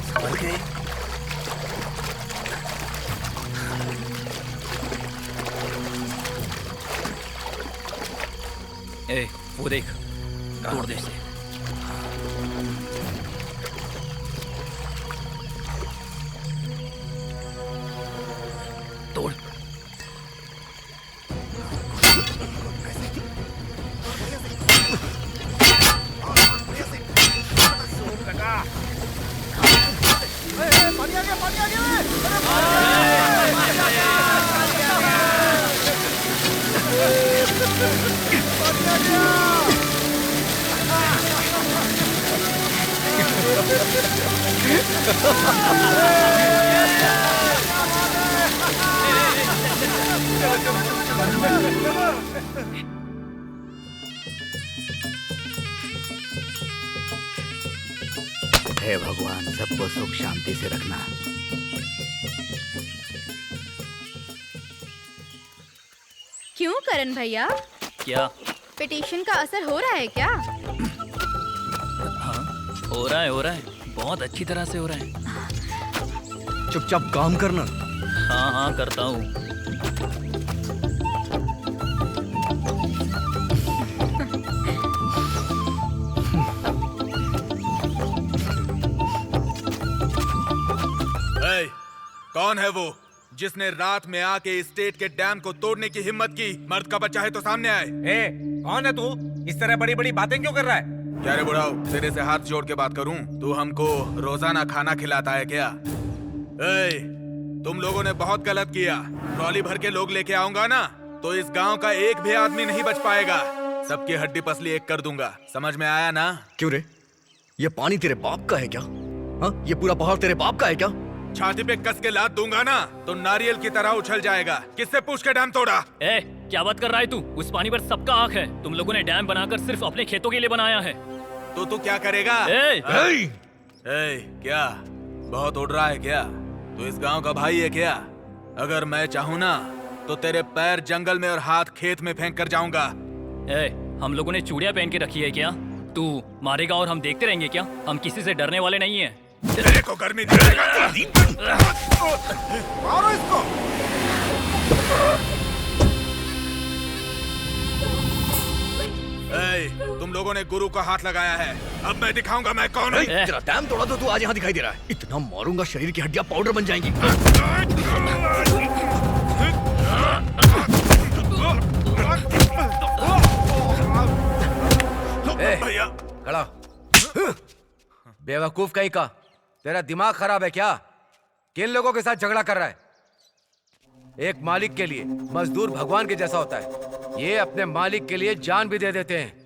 संभल के। ए, वो देख, तोड़ दे इसे। तोड़। हे भगवान सबको सुख शांति से रखना। क्यों करण भैया, क्या? पिटीशन का असर हो रहा है क्या? हाँ, हो रहा है, बहुत अच्छी तरह से हो रहा है। चुपचाप काम करना। हाँ हाँ करता हूँ। कौन है वो जिसने रात में आके स्टेट के डैम को तोड़ने की हिम्मत की? मर्द का बच्चा है तो सामने आए। ए कौन है तू? इस तरह बड़ी बड़ी बातें क्यों कर रहा है? क्या रे बुढ़ाओ, तेरे से हाथ जोड़ के बात करूं? तू हमको रोजाना खाना खिलाता है क्या? ए, तुम लोगों ने बहुत गलत किया। ट्रॉली भर के लोग लेके आऊंगा ना तो इस गांव का एक भी आदमी नहीं बच पाएगा। सबकी हड्डी पसली एक कर दूंगा, समझ में आया ना? क्यों रे, ये पानी तेरे बाप का है क्या? हाँ, ये पूरा पहाड़ तेरे बाप का है क्या? छाती पे कस के लात दूंगा ना तो नारियल की तरह उछल जाएगा। किससे पूछ के डैम तोड़ा? ए, क्या बात कर रहा है तू? उस पानी पर सबका हक है। तुम लोगों ने डैम बनाकर सिर्फ अपने खेतों के लिए बनाया है। तो तू क्या करेगा? क्या बहुत उड़ रहा है क्या? तू इस गांव का भाई है क्या? अगर मैं चाहूँ ना तो तेरे पैर जंगल में और हाथ खेत में फेंक कर जाऊंगा। हम लोगों ने चूड़ियां पहन के रखी है क्या? तू मारेगा और हम देखते रहेंगे क्या? हम किसी से डरने वाले नहीं है। तेरे को गर्मी दिलाएगा। मारो इसको। लोगों ने गुरु को हाथ लगाया है। अब मैं दिखाऊंगा मैं कौन हूँ। तेरा डैम तोड़ा तो तू आज यहाँ दिखाई दे रहा है। इतना मारूंगा शरीर की हड्डियां पाउडर बन जाएंगी। भैया खड़ा। बेवकूफ कहीं का, तेरा दिमाग खराब है क्या? किन लोगों के साथ झगड़ा कर रहा है? एक मालिक के लिए मजदूर भगवान के जैसा होता है। ये अपने मालिक के लिए जान भी दे देते हैं।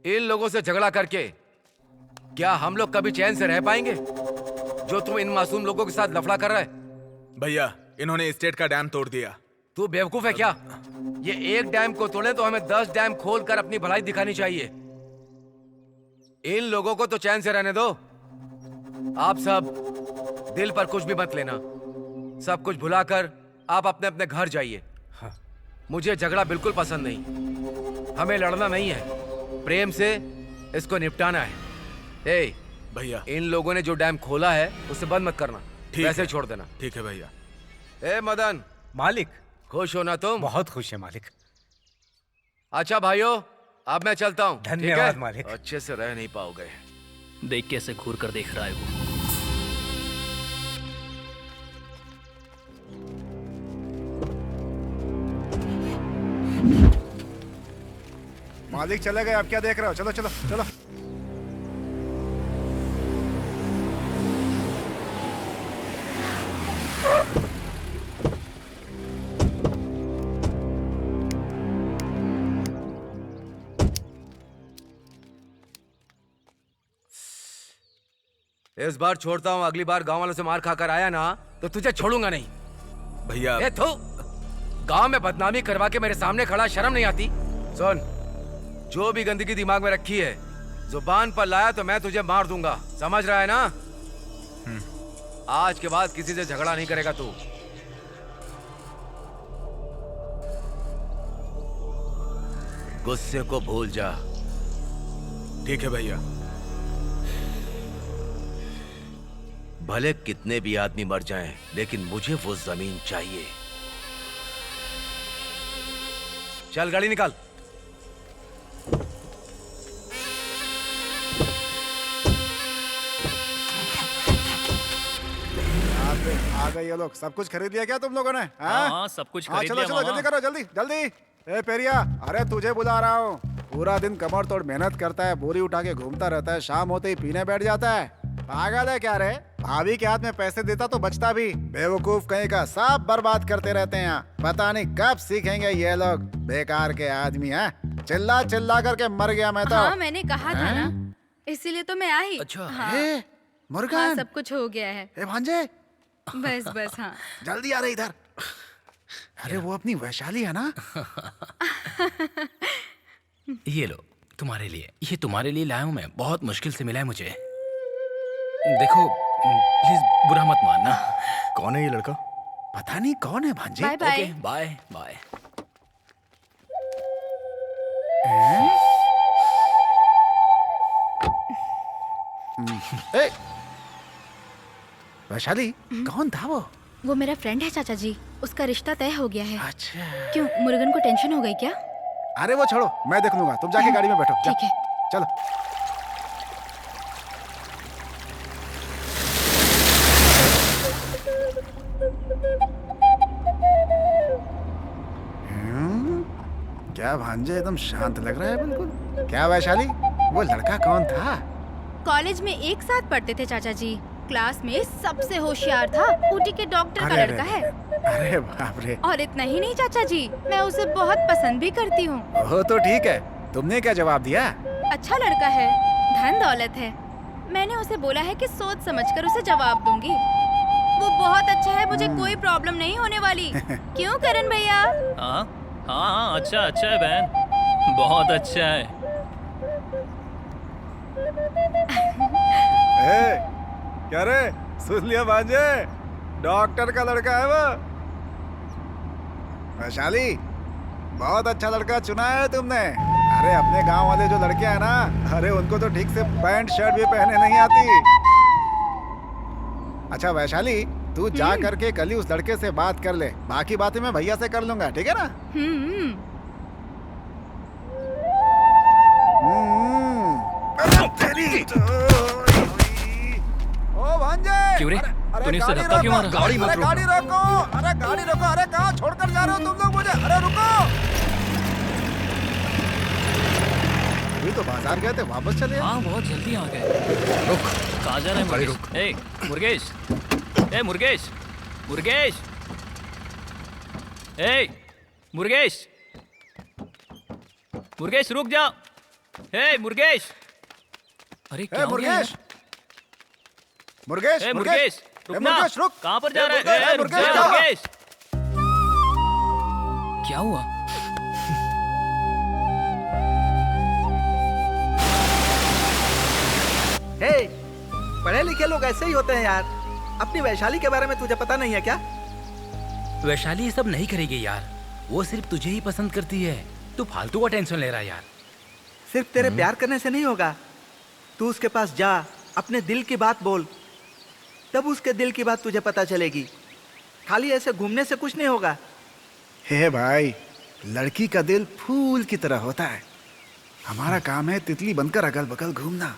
इन लोगों से झगड़ा करके क्या हम लोग कभी चैन से रह पाएंगे? जो तुम इन मासूम लोगों के साथ लफड़ा कर रहा है। भैया इन्होंने स्टेट का डैम तोड़ दिया। तू बेवकूफ है क्या? ये एक डैम को तोड़े तो हमें 10 डैम खोलकर अपनी भलाई दिखानी चाहिए। इन लोगों को तो चैन से रहने दो। आप सब दिल पर कुछ भी मत लेना। सब कुछ भुलाकर आप अपने अपने घर जाइए। मुझे झगड़ा बिल्कुल पसंद नहीं। हमें लड़ना नहीं है, प्रेम से इसको निपटाना है। ए भैया इन लोगों ने जो डैम खोला है उसे बंद मत करना, वैसे छोड़ देना। ठीक है भैया। ए मदन, मालिक खुश हो ना तुम? बहुत खुश है मालिक। अच्छा भाइयों, अब मैं चलता हूँ। धन्यवाद मालिक। अच्छे से रह नहीं पाओगे। देख कैसे घूर कर देख रहा है वो। मालिक चले गए, अब क्या देख रहे हो? चलो चलो चलो। इस बार छोड़ता हूँ, अगली बार गांव वालों से मार खाकर आया ना तो तुझे छोड़ूंगा नहीं। भैया ए थू, गांव में बदनामी करवा के मेरे सामने खड़ा, शर्म नहीं आती? सुन, जो भी गंदगी दिमाग में रखी है जुबान पर लाया तो मैं तुझे मार दूंगा, समझ रहा है ना? आज के बाद किसी से झगड़ा नहीं करेगा तू। गुस्से को भूल जा। ठीक है भैया। भले कितने भी आदमी मर जाएं, लेकिन मुझे वो जमीन चाहिए। चल गाड़ी निकाल। आ गए ये लोग। सब कुछ खरीद लिया क्या तुम लोगों ने? हाँ, सब कुछ खरीद चलो लिया चलो मामा। जल्दी करो, जल्दी जल्दी। ए पेरिया, अरे तुझे बुला रहा हूँ। पूरा दिन कमर तोड़ मेहनत करता है, बोरी उठा के घूमता रहता है, शाम होते ही पीने बैठ जाता है। पागल है क्या रे? भाभी के हाथ में पैसे देता तो बचता भी। बेवकूफ कहीं का, सब बर्बाद करते रहते हैं यहाँ। पता नहीं कब सीखेंगे ये लोग, बेकार के आदमी हैं। चिल्ला चिल्ला करके मर गया मैं तो। हाँ, मैंने कहा था ना, इसीलिए तो मैं आई। अच्छा। हाँ, मुर्गन, हाँ, सब कुछ हो गया है। ए भांजे, बस बस। हाँ, जल्दी आ रहे इधर। अरे वो अपनी वैशाली है ना? ये लो तुम्हारे लिए, ये तुम्हारे लिए लाया हूँ मैं, बहुत मुश्किल से मिला है मुझे। देखो प्लीज बुरा मत मानना। कौन है ये लड़का? पता नहीं कौन है भांजे। Bye bye. Okay bye bye. ए, वैशाली कौन था वो? वो मेरा फ्रेंड है चाचा जी, उसका रिश्ता तय हो गया है। अच्छा। क्यों, मुर्गन को टेंशन हो गई क्या? अरे वो छोड़ो, मैं देख लूंगा। तुम जाके गाड़ी में बैठो। जा, ठीक है। चलो। क्या भांजे एकदम शांत लग रहा है बिल्कुल। क्या वैशाली, वो लड़का कौन था? कॉलेज में एक साथ पढ़ते थे चाचा जी। क्लास में सबसे होशियार था, ऊटी के डॉक्टर का लड़का है। अरे बाप रे। और इतना ही नहीं चाचा जी, मैं उसे बहुत पसंद भी करती हूँ। वो तो ठीक है, तुमने क्या जवाब दिया? अच्छा लड़का है, धन दौलत है। मैंने उसे बोला है कि सोच समझकर उसे जवाब दूंगी। वो बहुत अच्छा है, मुझे कोई प्रॉब्लम नहीं होने वाली। क्यों करण भैया? हाँ हाँ हाँ, अच्छा अच्छा है बहन, बहुत अच्छा है। क्या रे, सुन लिया भांजे? डॉक्टर का लड़का है वो। वैशाली, बहुत अच्छा लड़का चुना है तुमने। अरे अपने गांव वाले जो लड़के हैं ना, अरे उनको तो ठीक से पैंट शर्ट भी पहने नहीं आती। अच्छा वैशाली, तू जा करके कल ही उस लड़के से बात कर ले, बाकी बातें मैं भैया से कर लूंगा, ठीक है ना? ओ भांजे, क्यों रे? अरे तूने उसे गाड़ी धक्का क्यों रोको, मारा? गाड़ी मत अरे रोको। गाड़ी रोको, अरे गाड़ी रोको, अरे कहाँ छोड़कर जा रहे हो तुम लोग मुझे? अरे रुको। ये तो बाजार गए थे, वापस चले आए। हाँ बहुत जल्दी आ गए। रुक। कहाँ जा रहे हैं गाड़ी मुर्गेश? ए मुर्गेश, ए मुर्गेश, मुर्गेश, ए मुर्गेश, मुर्गेश रुक जा। ए मुर्गेश, अरे क्या हो गया यार? मुर्गेश, मुर्गेश, ए मुर्गेश, रुक ना। मुर्गेश, रुक। कहाँ पर जा ए, रहा मुर्गेश, है? ए, मुर्गेश, रुक जा, क्या? मुर्गेश। क्या हुआ? हे, पढ़े लिखे लोग ऐसे ही होते हैं यार। अपनी वैशाली के बारे में तुझे पता नहीं है क्या? वैशाली ये सब नहीं करेगी यार, वो सिर्फ तुझे ही पसंद करती है। तू फालतू का टेंशन ले रहा है यार। सिर्फ तेरे प्यार करने से नहीं होगा। तू उसके पास जा, अपने दिल की बात बोल, तब उसके दिल की बात तुझे पता चलेगी। खाली ऐसे घूमने से कुछ नहीं होगा। हे भाई, लड़की का दिल फूल की तरह होता है। हमारा काम है तितली बनकर अगल बगल घूमना।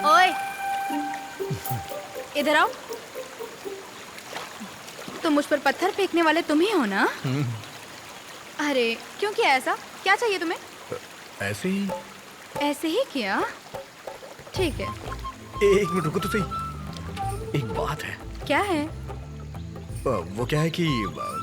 ओए, इधर आओ। तो मुझ पर पत्थर फेंकने वाले तुम ही हो ना? अरे क्यों किया ऐसा? क्या चाहिए तुम्हें? ऐसे ही। ऐसे ही किया? ठीक है। एक मिनट रुको तो सही। एक बात है। क्या है? वो क्या है कि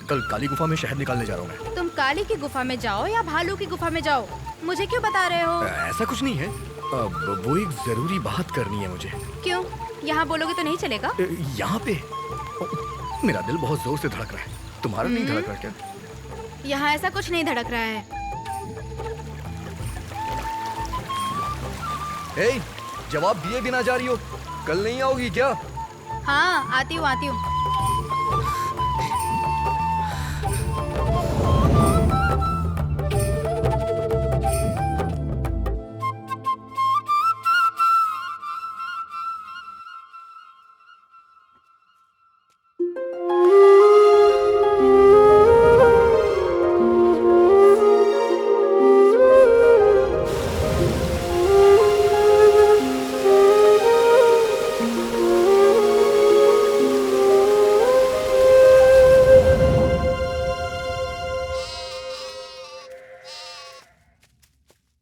कल काली गुफा में शहद निकालने जा रहा हूँ मैं। तुम काली की गुफा में जाओ या भालू की गुफा में जाओ, मुझे क्यों बता रहे हो? ऐसा कुछ नहीं है। वो एक जरूरी बात करनी है मुझे। क्यों? यहाँ बोलोगे तो नहीं चलेगा? यहाँ पे मेरा दिल बहुत जोर से धड़क रहा है। तुम्हारा नहीं धड़क रहा क्या? यहाँ ऐसा कुछ नहीं धड़क रहा है। ए, जवाब दिए बिना जा रही हो। कल नहीं आओगी क्या? हाँ आती हूँ आती हूँ।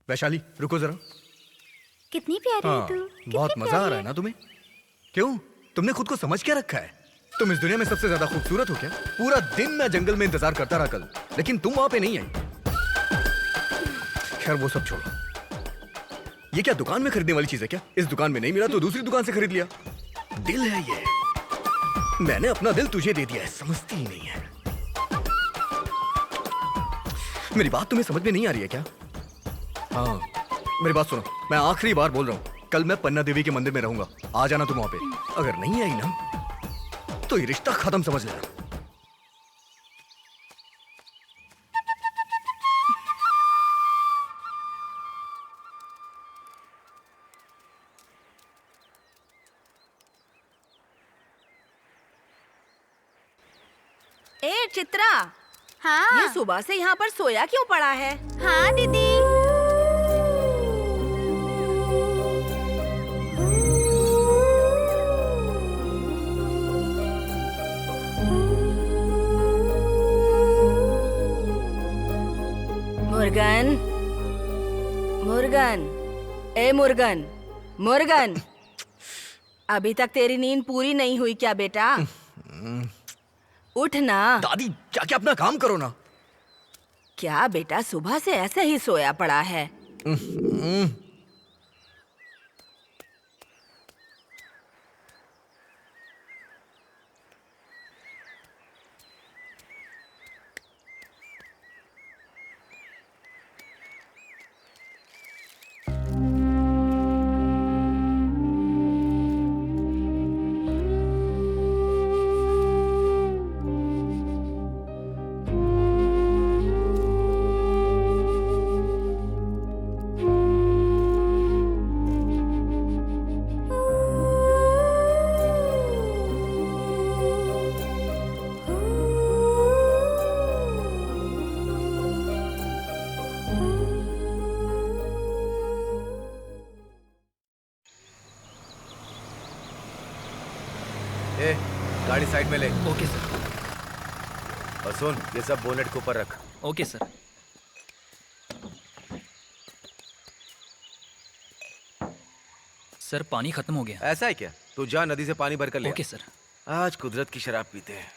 वैशाली रुको जरा। कितनी प्यारी है तू। बहुत मजा आ रहा है ना तुम्हें? क्यों? तुमने खुद को समझ क्या रखा है? तुम इस दुनिया में सबसे ज्यादा खूबसूरत हो क्या? पूरा दिन मैं जंगल में इंतजार करता रहा कल, लेकिन तुम वहां पे नहीं आई। खैर वो सब छोड़ो। ये क्या दुकान में खरीदने वाली चीज है क्या? इस दुकान में नहीं मिला तो दूसरी दुकान से खरीद लिया। दिल है ये। मैंने अपना दिल तुझे दे दिया है, समझती ही नहीं है। मेरी बात तुम्हें समझ में नहीं आ रही है क्या? हाँ, मेरी बात सुनो, मैं आखिरी बार बोल रहा हूँ, कल मैं पन्ना देवी के मंदिर में रहूंगा। आ जाना तुम वहां पे। अगर नहीं आई ना तो ये रिश्ता खत्म समझ लेना। ए चित्रा, हाँ ये सुबह से यहाँ पर सोया क्यों पड़ा है? हाँ दीदी। मुर्गन, मुर्गन, ए मुर्गन, मुर्गन, अभी तक तेरी नींद पूरी नहीं हुई क्या बेटा? उठ ना। दादी क्या अपना काम करो ना। क्या बेटा सुबह से ऐसे ही सोया पड़ा है? गाड़ी साइड में ले। Okay sir. और सुन, ये सब बोनेट के ऊपर रख। Okay sir. सर पानी खत्म हो गया। ऐसा है क्या? तू जा नदी से पानी भर कर ले। Okay sir. आज कुदरत की शराब पीते हैं।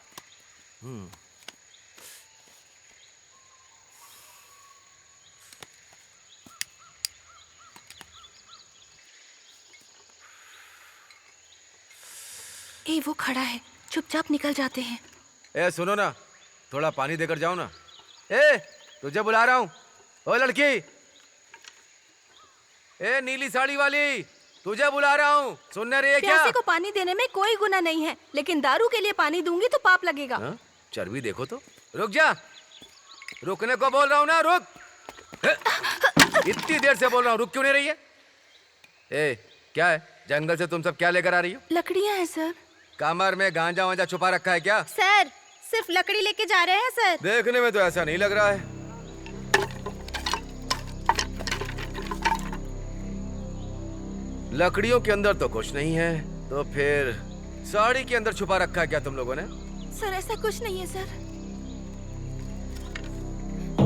ए वो खड़ा है, चुपचाप निकल जाते हैं। ए सुनो ना, थोड़ा पानी देकर जाओ ना। ए तुझे बुला रहा हूँ। ओ लड़की, ए नीली साड़ी वाली, तुझे बुला रहा हूँ। सुनने रही है क्या? प्यासे को पानी देने में कोई गुनाह नहीं है, लेकिन दारू के लिए पानी दूंगी तो पाप लगेगा। हाँ? चर्बी देखो तो। रुक जा, रुकने को बोल रहा हूँ ना, रुक। इतनी देर से बोल रहा हूँ, रुक क्यों नहीं रही है? ए क्या है, जंगल से तुम सब क्या लेकर आ रही हो? लकड़ियाँ हैं सर। कमर में गांजा वांजा छुपा रखा है क्या? सर सिर्फ लकड़ी लेके जा रहे हैं सर। देखने में तो ऐसा नहीं लग रहा है। लकड़ियों के अंदर तो कुछ नहीं है, तो फिर साड़ी के अंदर छुपा रखा है क्या तुम लोगों ने? सर ऐसा कुछ नहीं है सर।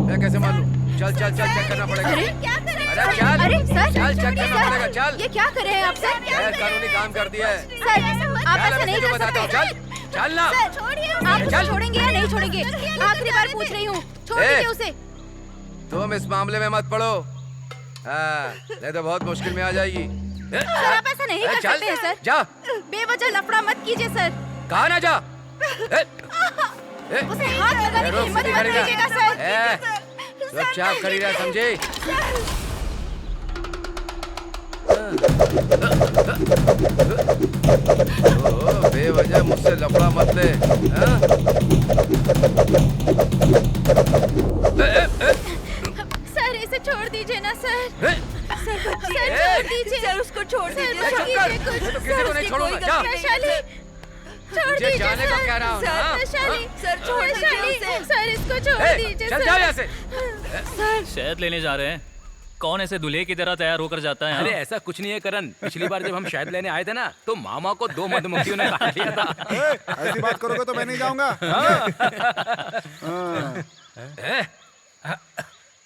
मैं कैसे मालूम? चल चल चल चेक करना पड़ेगा। अरे क्या कर रहे हैं? अरे चल, अरे सर चल चेक करना पड़ेगा। चल, ये क्या कर रहे हैं आप सर? गैर कानूनी काम कर दिया है। सर आप ऐसा नहीं कर बताता हूँ। सकते। चल चल ना। सर छोड़िए, आप उसे छोड़ेंगे या नहीं छोड़ेंगे? आखिरी बार पूछ रही हूँ, छोड़ दीजिए उसे। तुम इस मामले में मत पड़ो, हाँ, नहीं तो बहुत मुश्किल में आ जाएगी। सर आप ऐसा नहीं कर सकते हैं सर। जा, बेवजह लफड़ा मत कीजिए सर। कहा ना जा। उसे हाथ लगाने की हिम्मत मत कीजिएगा सर। चुपचाप खड़ी रह, समझे? बेवजह मुझसे लफड़ा मत ले। सर इसे छोड़ दीजिए ना सर। सर छोड़ दीजिए। सर उसको छोड़ दीजिए। चुप कर, मैं तो किसी को नहीं छोड़ूंगा। जा। वैशाली छोड़ मुझे दीजिए जाने को कह रहा हूँ ना। वैशाली सर छोड़ दीजिए। सर इसको छोड़ दीजिए। चल जा यहाँ से। सर शहद लेने जा रहे हैं। कौन ऐसे दूल्हे की तरह तैयार होकर जाता है? अरे ऐसा कुछ नहीं है करण। पिछली बार जब हम शहद लेने आए थे ना, तो मामा को 2 मधुमक्खियों ने खा लिया था। ऐसी बात करोगे तो मैं नहीं जाऊंगा।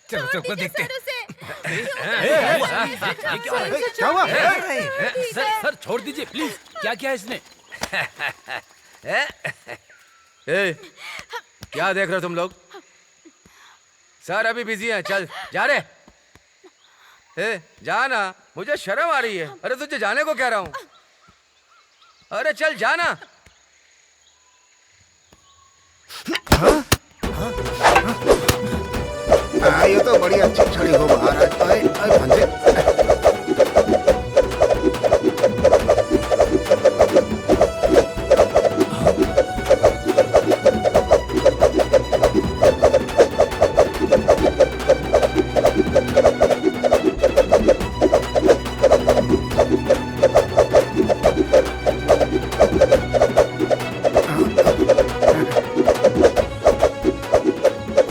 चलो चलो देखते हैं। क्या हुआ? सर छोड़ दीजिए प्लीज। क्या किया इसने? ए, क्या देख रहे हो तुम लोग? सर अभी बिजी हैं, चल जा रे। ए, जाना, मुझे शर्म आ रही है। अरे तुझे जाने को कह रहा हूँ। अरे चल जाना। ये तो बड़ी अच्छी छड़ी हो महाराज। अरे भंजे।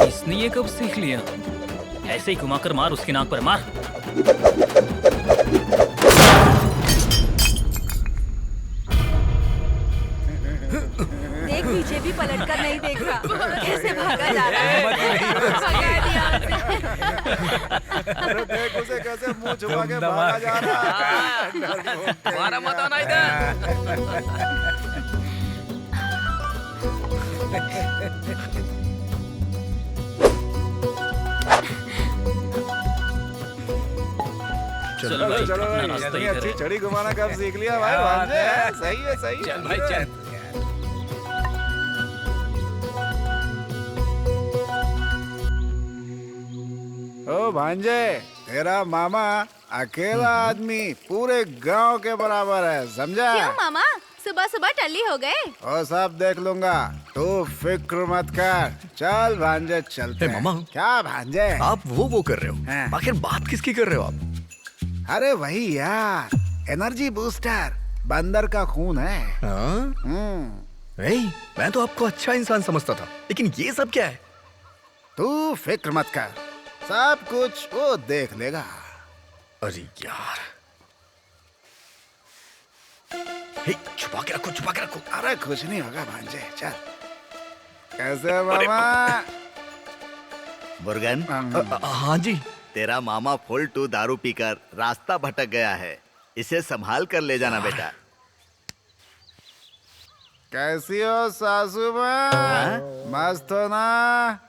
इसने ये कब सीख लिया? ऐसे ही घुमाकर मार, उसकी नाक पर मार। देख पीछे भी पलट कर नहीं देख रहा, कैसे भागा जा रहा है। भगा दिया उसे। अरे देख उसे कैसे मुंह छुपा के भागा जा रहा है। हमारा मत आना इधर। चलो भाई, चलो अपना नाश्ता इतनी ही अच्छी करें। छड़ी घुमाना कब सीख लिया भाई? भांजे सही है, सही है। चल भाई चल। ओ भांजे, तेरा मामा अकेला आदमी पूरे गांव के बराबर है, समझा? क्यों मामा, सुबह सुबह टल्ली हो गए? और सब देख लूंगा, तू फिक्र मत कर। चल भांजे चलते हैं। मामा। क्या भांजे? आप वो कर रहे हो? हाँ। आखिर बात किसकी कर रहे हो आप? अरे वही यार, एनर्जी बूस्टर, बंदर का खून है। हाँ? मैं तो आपको अच्छा इंसान समझता था, लेकिन ये सब क्या है? तू फिक्र मत कर, सब कुछ वो देख लेगा। अरे यार, छुपा के रखो, छुपा के रखो। अरे कुछ नहीं होगा भांजे, चल। कैसे है मामा? मुर्गन। हाँ जी। तेरा मामा फुल टू दारू पीकर रास्ता भटक गया है, इसे संभाल कर ले जाना बेटा। कैसी हो सासू माँ? मस्त हो ना?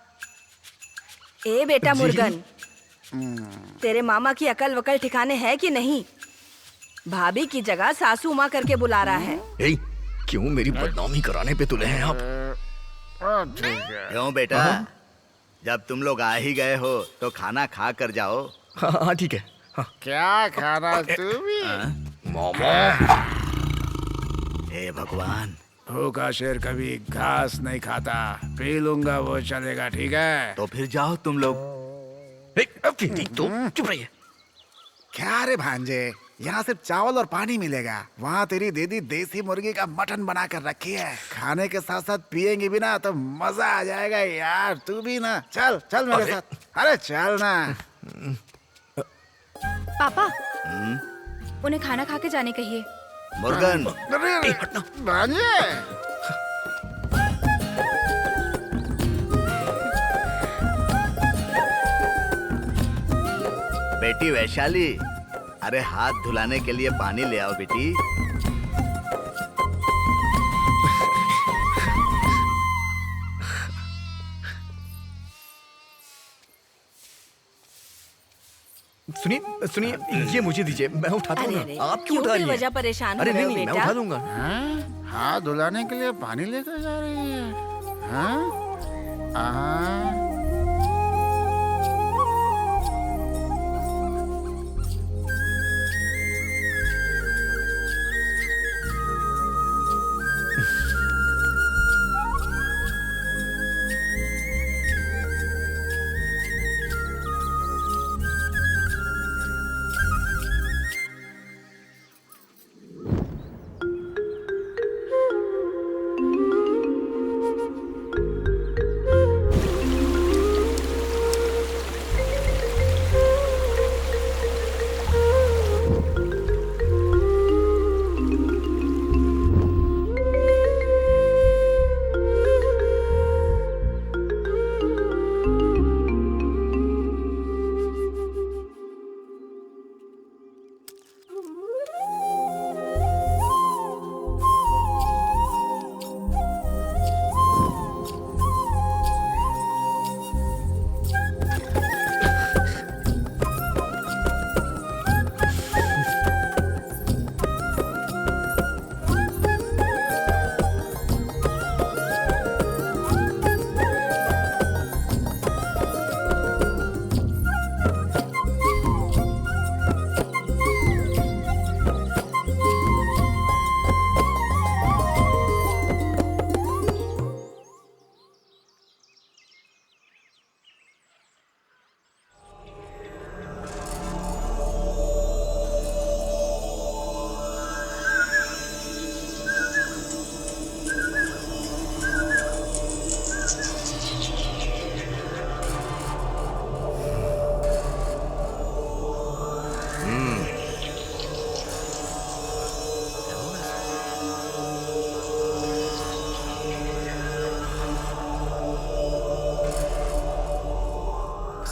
ए बेटा मुर्गन, तेरे मामा की अकल वकल ठिकाने है कि नहीं? भाभी की जगह सासू माँ करके बुला रहा है। क्यों मेरी बदनामी कराने पे तुले हैं आप? क्यों बेटा, जब तुम लोग आ ही गए हो तो खाना खा कर जाओ। हाँ ठीक है। क्या खाना तू भी? मामा। हे भगवान, भूखा शेर कभी घास नहीं खाता। पी लूंगा वो चलेगा, ठीक है? तो फिर जाओ तुम लोग। चुप रहिए। क्या रे भांजे, यहाँ सिर्फ चावल और पानी मिलेगा। वहाँ तेरी दीदी देसी मुर्गी का मटन बना कर रखी है। खाने के साथ साथ पियेंगे भी ना तो मजा आ जाएगा यार। तू भी ना, चल चल मेरे साथ। अरे चल ना। पापा, उन्हें खाना खा के जाने कहिए। मुर्गन। भांजे। बेटी वैशाली, अरे हाथ धुलाने के लिए पानी ले आओ बेटी। सुनिए सुनिए, ये मुझे दीजिए, मैं उठाता हूँ अरे, ना। आप क्यों उठा रही हैं? बेवजह परेशान अरे हो रहे हो नहीं, मैं बेटा? उठा लूंगा। हाथ धुलाने के लिए पानी लेकर जा रही है? हाँ?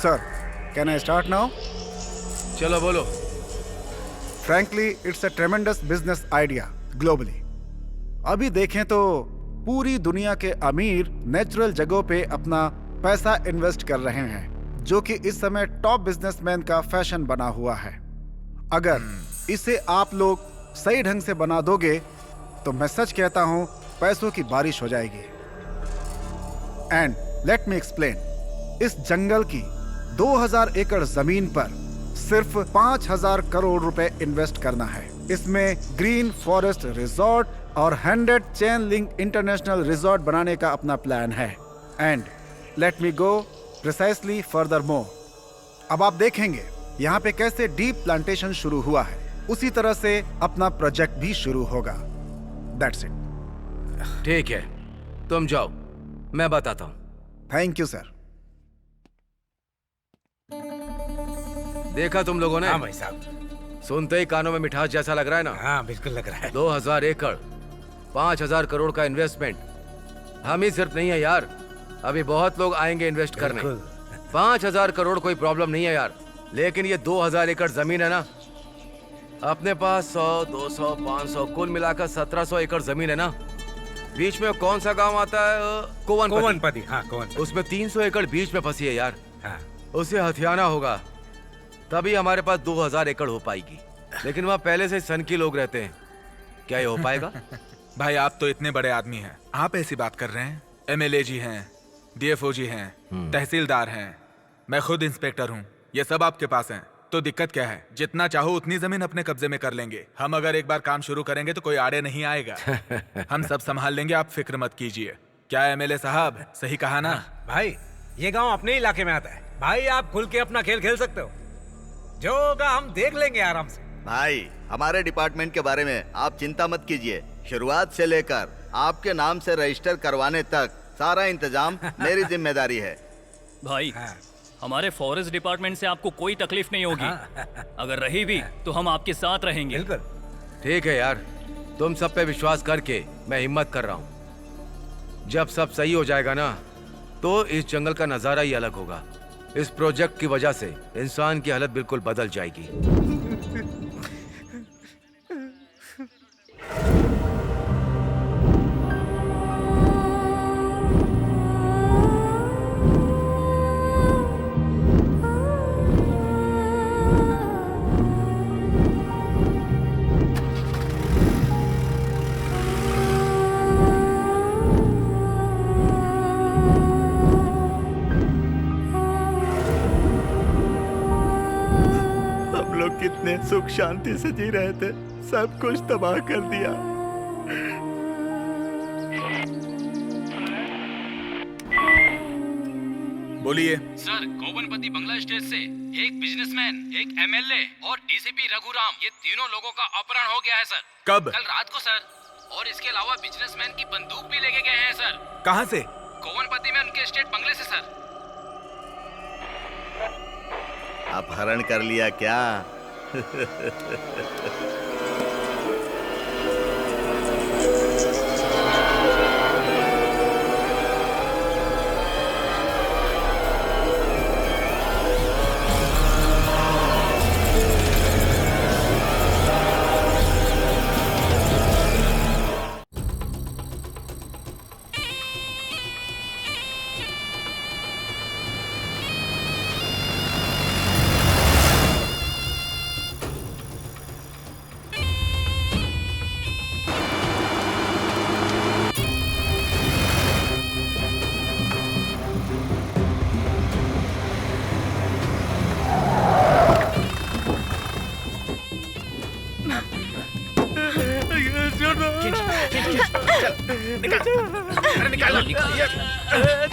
Sir, can I start now? चलो बोलो। Frankly, it's a tremendous business idea globally. अभी देखें तो पूरी दुनिया के अमीर नेचुरल जगहों पे अपना पैसा इन्वेस्ट कर रहे हैं, जो कि इस समय टॉप बिजनेसमैन का फैशन बना हुआ है। अगर इसे आप लोग सही ढंग से बना दोगे तो मैं सच कहता हूं पैसों की बारिश हो जाएगी। एंड लेट मी एक्सप्लेन, इस जंगल की 2000 एकड़ जमीन पर सिर्फ 5000 करोड़ रुपए इन्वेस्ट करना है। इसमें ग्रीन फॉरेस्ट रिजॉर्ट और 100 चेन लिंक इंटरनेशनल रिजॉर्ट बनाने का अपना प्लान है। And let me go precisely further more. अब आप देखेंगे यहाँ पे कैसे डीप प्लांटेशन शुरू हुआ है, उसी तरह से अपना प्रोजेक्ट भी शुरू होगा। That's it. ठीक है, तुम जाओ, मैं बताता हूँ। Thank you sir. देखा तुम लोगों ने? हाँ भाई साहब। सुनते ही कानों में मिठास जैसा लग रहा है ना? हाँ बिल्कुल लग रहा है। 2000 एकड़, 5000 करोड़ का इन्वेस्टमेंट। हम ही सिर्फ नहीं है यार, अभी बहुत लोग आएंगे इन्वेस्ट करने। 5000 करोड़ कोई प्रॉब्लम नहीं है यार, लेकिन ये 2000 एकड़ जमीन है ना, अपने पास 100, 200, 500 कुल मिलाकर 1700 एकड़ जमीन है ना। बीच में कौन सा गांव आता है? कोवनपति। हाँ कोवनपति। उसमें 300 एकड़ बीच में फंसी है यार। हाँ। उसे हथियाना होगा, तभी हमारे पास 2000 एकड़ हो पाएगी। लेकिन वहाँ पहले से सन की लोग रहते हैं, क्या ये हो पाएगा? भाई आप तो इतने बड़े आदमी हैं, आप ऐसी बात कर रहे हैं? एमएलए जी हैं, डीएफओ जी हैं, तहसीलदार हैं, मैं खुद इंस्पेक्टर हूँ, ये सब आपके पास हैं। तो दिक्कत क्या है? जितना चाहो उतनी जमीन अपने कब्जे में कर लेंगे। हम अगर एक बार काम शुरू करेंगे तो कोई आड़े नहीं आएगा। हम सब संभाल लेंगे, आप फिक्र मत कीजिए। क्या एमएलए साहब, सही कहा ना? भाई ये गांव अपने इलाके में आता है, भाई आप खुल के अपना खेल खेल सकते हो, जो होगा हम देख लेंगे आराम से। भाई हमारे डिपार्टमेंट के बारे में आप चिंता मत कीजिए, शुरुआत से लेकर आपके नाम से रजिस्टर करवाने तक सारा इंतजाम मेरी जिम्मेदारी है। भाई हमारे फॉरेस्ट डिपार्टमेंट से आपको कोई तकलीफ नहीं होगी। अगर रही भी तो हम आपके साथ रहेंगे। बिल्कुल ठीक है यार, तुम सब पे विश्वास करके मैं हिम्मत कर रहा हूँ। जब सब सही हो जाएगा ना, तो इस जंगल का नजारा ही अलग होगा। इस प्रोजेक्ट की वजह से इंसान की हालत बिल्कुल बदल जाएगी। कितने सुख शांति से जी रहे थे, सब कुछ तबाह कर दिया। बोलिए सर, कोवनपति बंगला स्टेट से एक बिजनेसमैन, एक एमएलए और डीसीपी रघुराम, ये तीनों लोगों का अपहरण हो गया है सर। कब? कल रात को सर। और इसके अलावा बिजनेसमैन की बंदूक भी लेके गए हैं सर। कहाँ से? कोवनपति में उनके स्टेट बंगले से सर। अपहरण कर लिया क्या?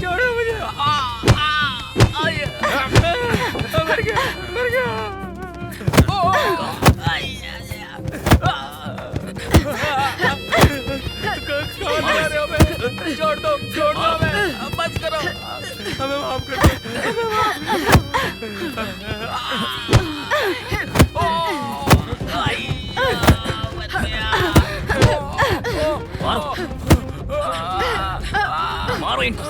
छोड़ो मुझे। मर गया, मर गया। कौन मार रहे हो बे? छोड़ दो हमें, बस करो, हमें माफ कर दो, हमें मारो इनको।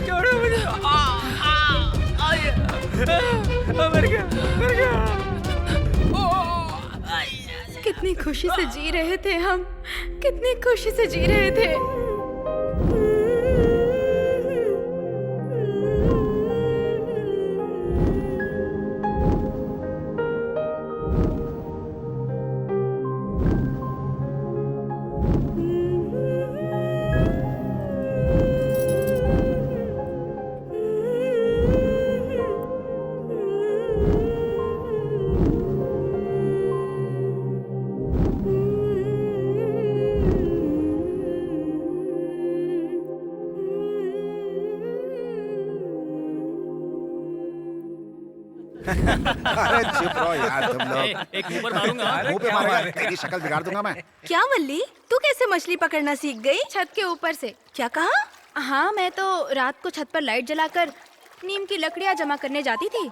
छोड़ो मुझे। मर गया, मर गया। कितनी खुशी से जी रहे थे हम, कितनी खुशी से जी रहे थे। अरे चुप रहो यार तुम लोग। एक ऊपर मारूंगा। मुंह पे मारेगा, तेरी शक्ल बिगाड़ दूंगा मैं। क्या वल्ली, तू कैसे मछली पकड़ना सीख गई? छत के ऊपर से। क्या कहा? हाँ, मैं तो रात को छत पर लाइट जलाकर नीम की लकड़ियाँ जमा करने जाती थी।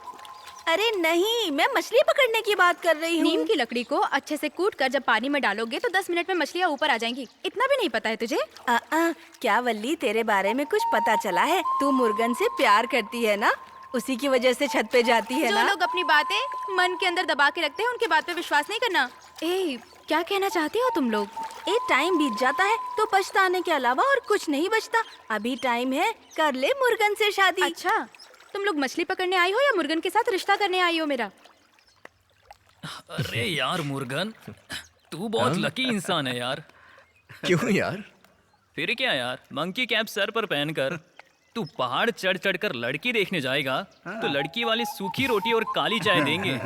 अरे नहीं, मैं मछली पकड़ने की बात कर रही हूँ। नीम की लकड़ी को अच्छे से कूट कर जब पानी में डालोगे तो 10 मिनट में मछलियाँ ऊपर आ जाएंगी। इतना भी नहीं पता है तुझे? क्या वल्ली, तेरे बारे में कुछ पता चला है? तू मुर्गन से प्यार करती है ना, उसी की वजह से छत पे जाती है ना? जो लोग अपनी बातें मन के अंदर दबा के रखते हैं उनकी बात पे विश्वास नहीं करना। ए, क्या कहना चाहती हो तुम लोग? टाइम बीत जाता है तो पछताने के अलावा और कुछ नहीं बचता। अभी टाइम है, कर ले मुर्गन से शादी। अच्छा, तुम लोग मछली पकड़ने आई हो या मुर्गन के साथ रिश्ता करने आई हो मेरा? अरे यार मुर्गन, तू बहुत लकी इंसान है यार। क्यों यार? फिर क्या यार, मंकी कैप सर पर पहनकर तू पहाड़ चढ़ चढ़ कर लड़की देखने जाएगा तो लड़की वाली सूखी रोटी और काली चाय देंगे।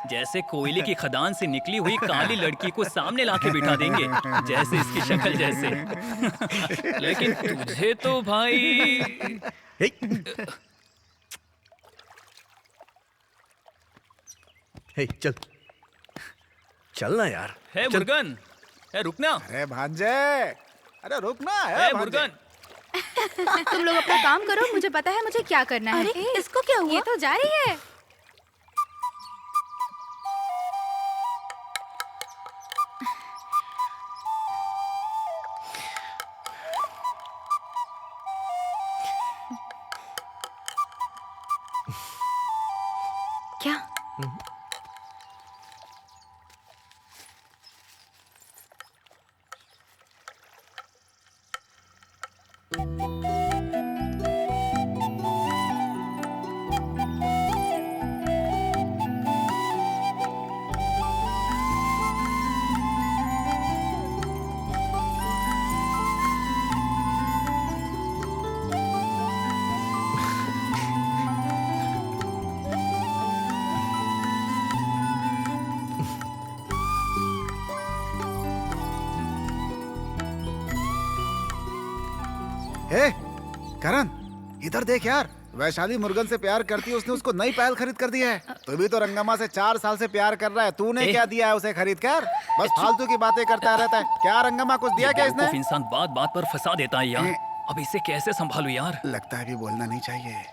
जैसे कोयले की खदान से निकली हुई काली लड़की को सामने लाके बिठा देंगे, जैसे इसकी शक्ल जैसे। लेकिन तुझे तो भाई हे चल चल ना यार। है मुर्गन, है रुकना। अरे भांजे, अरे रुकना है मुर्गन। तुम लोग अपना काम करो, मुझे पता है मुझे क्या करना है। अरे, इसको क्या हुआ? ये तो जा रही है। क्या? हे करण, इधर देख यार, वैशाली मुर्गन से प्यार करती है, उसने उसको नई पायल खरीद कर दी है। तू भी तो रंगम्मा से 4 साल से प्यार कर रहा है, तूने क्या दिया है उसे खरीद कर? बस फालतू की बातें करता रहता है। क्या रंगम्मा कुछ दिया क्या इसने? इंसान बात बात पर फंसा देता है यार। अब इसे कैसे संभालू यार? लगता है भी बोलना नहीं चाहिए।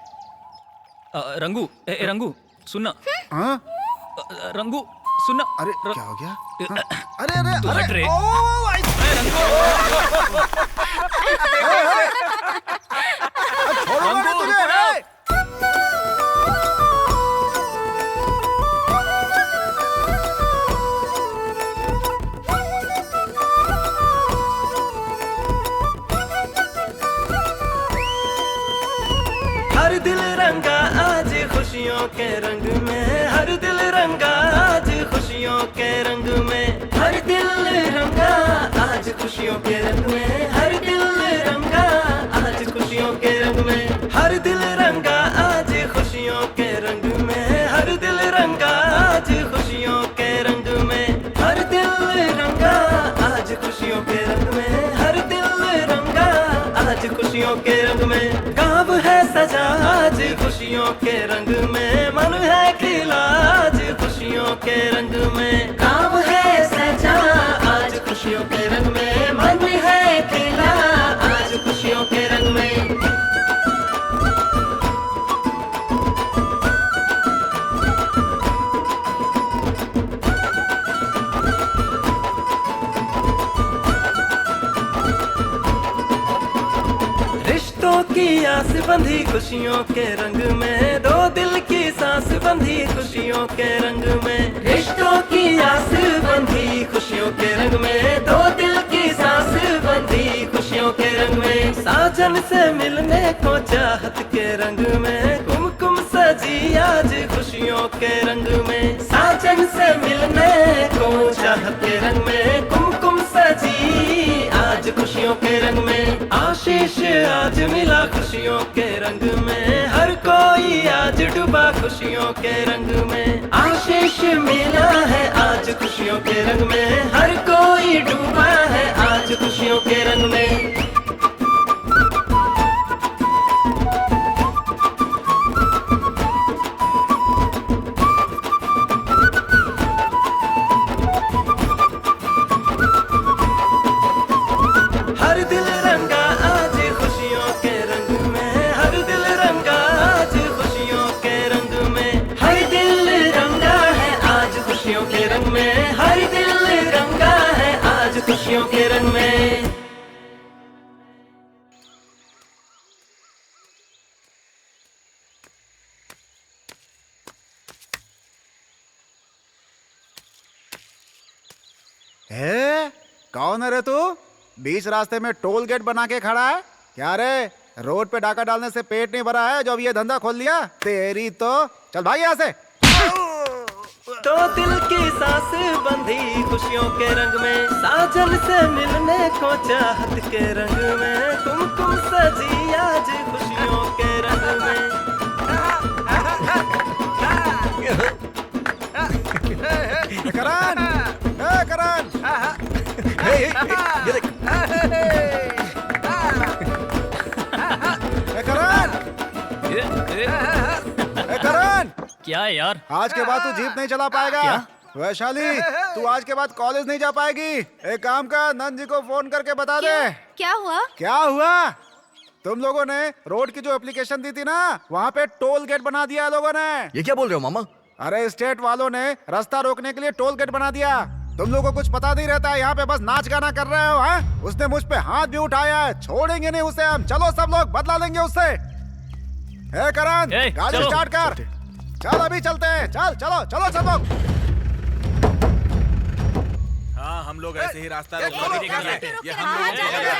रंगू, रंगू सुनना। हाँ? रंगू सुनना। अरे क्या हो गया? अरे अरे तू हट रे। हर दिल रंगा आज खुशियों के रंग में, हर दिल रंगा आज खुशियों के रंग में, हर दिल रंगा आज खुशियों के रंग में, हर दिल रंगा आज खुशियों के रंग में, हर दिल रंगा आज खुशियों के रंग में, हर दिल रंगा आज खुशियों के रंग में, हर दिल रंगा आज खुशियों के रंग में, हर दिल रंगा आज खुशियों के रंग में। गाँव है सजा आज खुशियों के रंग में, मन है खिला आज खुशियों के रंग में। गाँव है सजा आज खुशियों के रंग में, मन है खिला आज खुशियों के रंग में। रिश्तों की आस बंधी खुशियों के रंग में, दो दिल की सांस बंधी खुशियों के रंग में। रिश्तों की आस बंधी खुशियों के रंग में, दो दिल की सांस बंधी खुशियों के रंग में। साजन से मिलने को चाहत के रंग में, कुमकुम सजी आज खुशियों के रंग में। साजन से मिलने को चाहत के रंग में, कुमकुम सजी आज खुशियों के रंग में। आशीष आज मिला खुशियों के रंग में, हर कोई आज डूबा खुशियों के रंग में। आशीष मिला है आज खुशियों के रंग में, हर कोई डूबा है आज खुशियों के रंग में। हर दिल रंगा आज खुशियों खुशियों के रंग में। कौन है रे तू? बीच रास्ते में टोल गेट बना के खड़ा है क्या रे? रोड पे डाका डालने से पेट नहीं भरा है जो अब ये धंधा खोल लिया? तेरी तो चल भाई यहाँ से। तो दिल की सांस बंधी खुशियों के रंग में, साजन से मिलने को चाहत के रंग में, कुमकुम सजी आज खुशियों के रंग में। करण, करण, करण, क्या है यार? आज के बाद तू जीप नहीं चला पाएगा। क्या? वैशाली, तू आज के बाद कॉलेज नहीं जा पाएगी। एक काम कर, नंद जी को फोन करके बता दे। क्या हुआ? क्या हुआ? तुम लोगों ने रोड की जो एप्लीकेशन दी थी ना, वहाँ पे टोल गेट बना दिया है लोगों ने। ये क्या बोल रहे हो मामा? अरे स्टेट वालों ने रास्ता रोकने के लिए टोल गेट बना दिया। तुम लोगों को कुछ पता नहीं रहता है, यहाँ पे बस नाच गाना कर रहे हो। हाँ? उसने मुझ पे हाथ भी उठाया है, छोड़ेंगे नहीं उसे हम। चलो सब लोग बदला लेंगे उससे। हे करण, गाड़ी चलो। स्टार्ट कर। चल अभी चलते हैं। चल चलो चलो सब लोग। हाँ, हम लोग ऐसे ही रास्ता रोक चलो, लेंगे। चलो, ये हम लोगों की जगह है।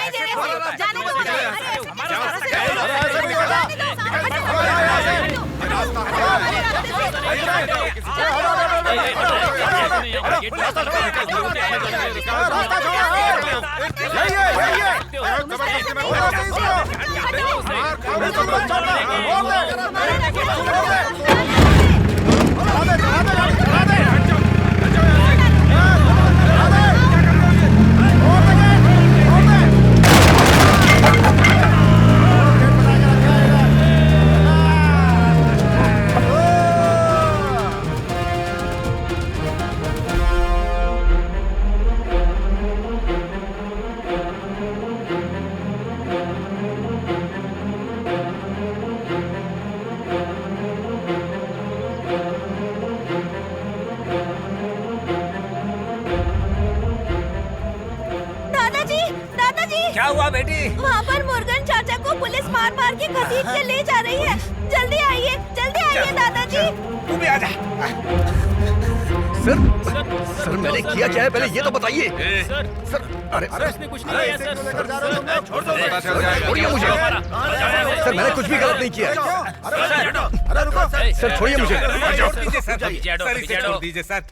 दादाजी, दादाजी, क्या हुआ बेटी? वहाँ पर मुर्गन चाचा को पुलिस मार मार के घसीट के ले जा रही है। जल्दी आइए दादाजी। तू भी आजा। सर मैंने किया क्या है पहले ये तो बताइए। सर अरे उसने कुछ नहीं किया सर। छोड़ दो, पता चल जाएगा। छोड़िए मुझे। सर मैंने कुछ भी गलत नहीं किया। अरे रुको। सर छोड़िए मुझे। छोड़ दीजिए सर, इसे छोड़ दीजिए सर।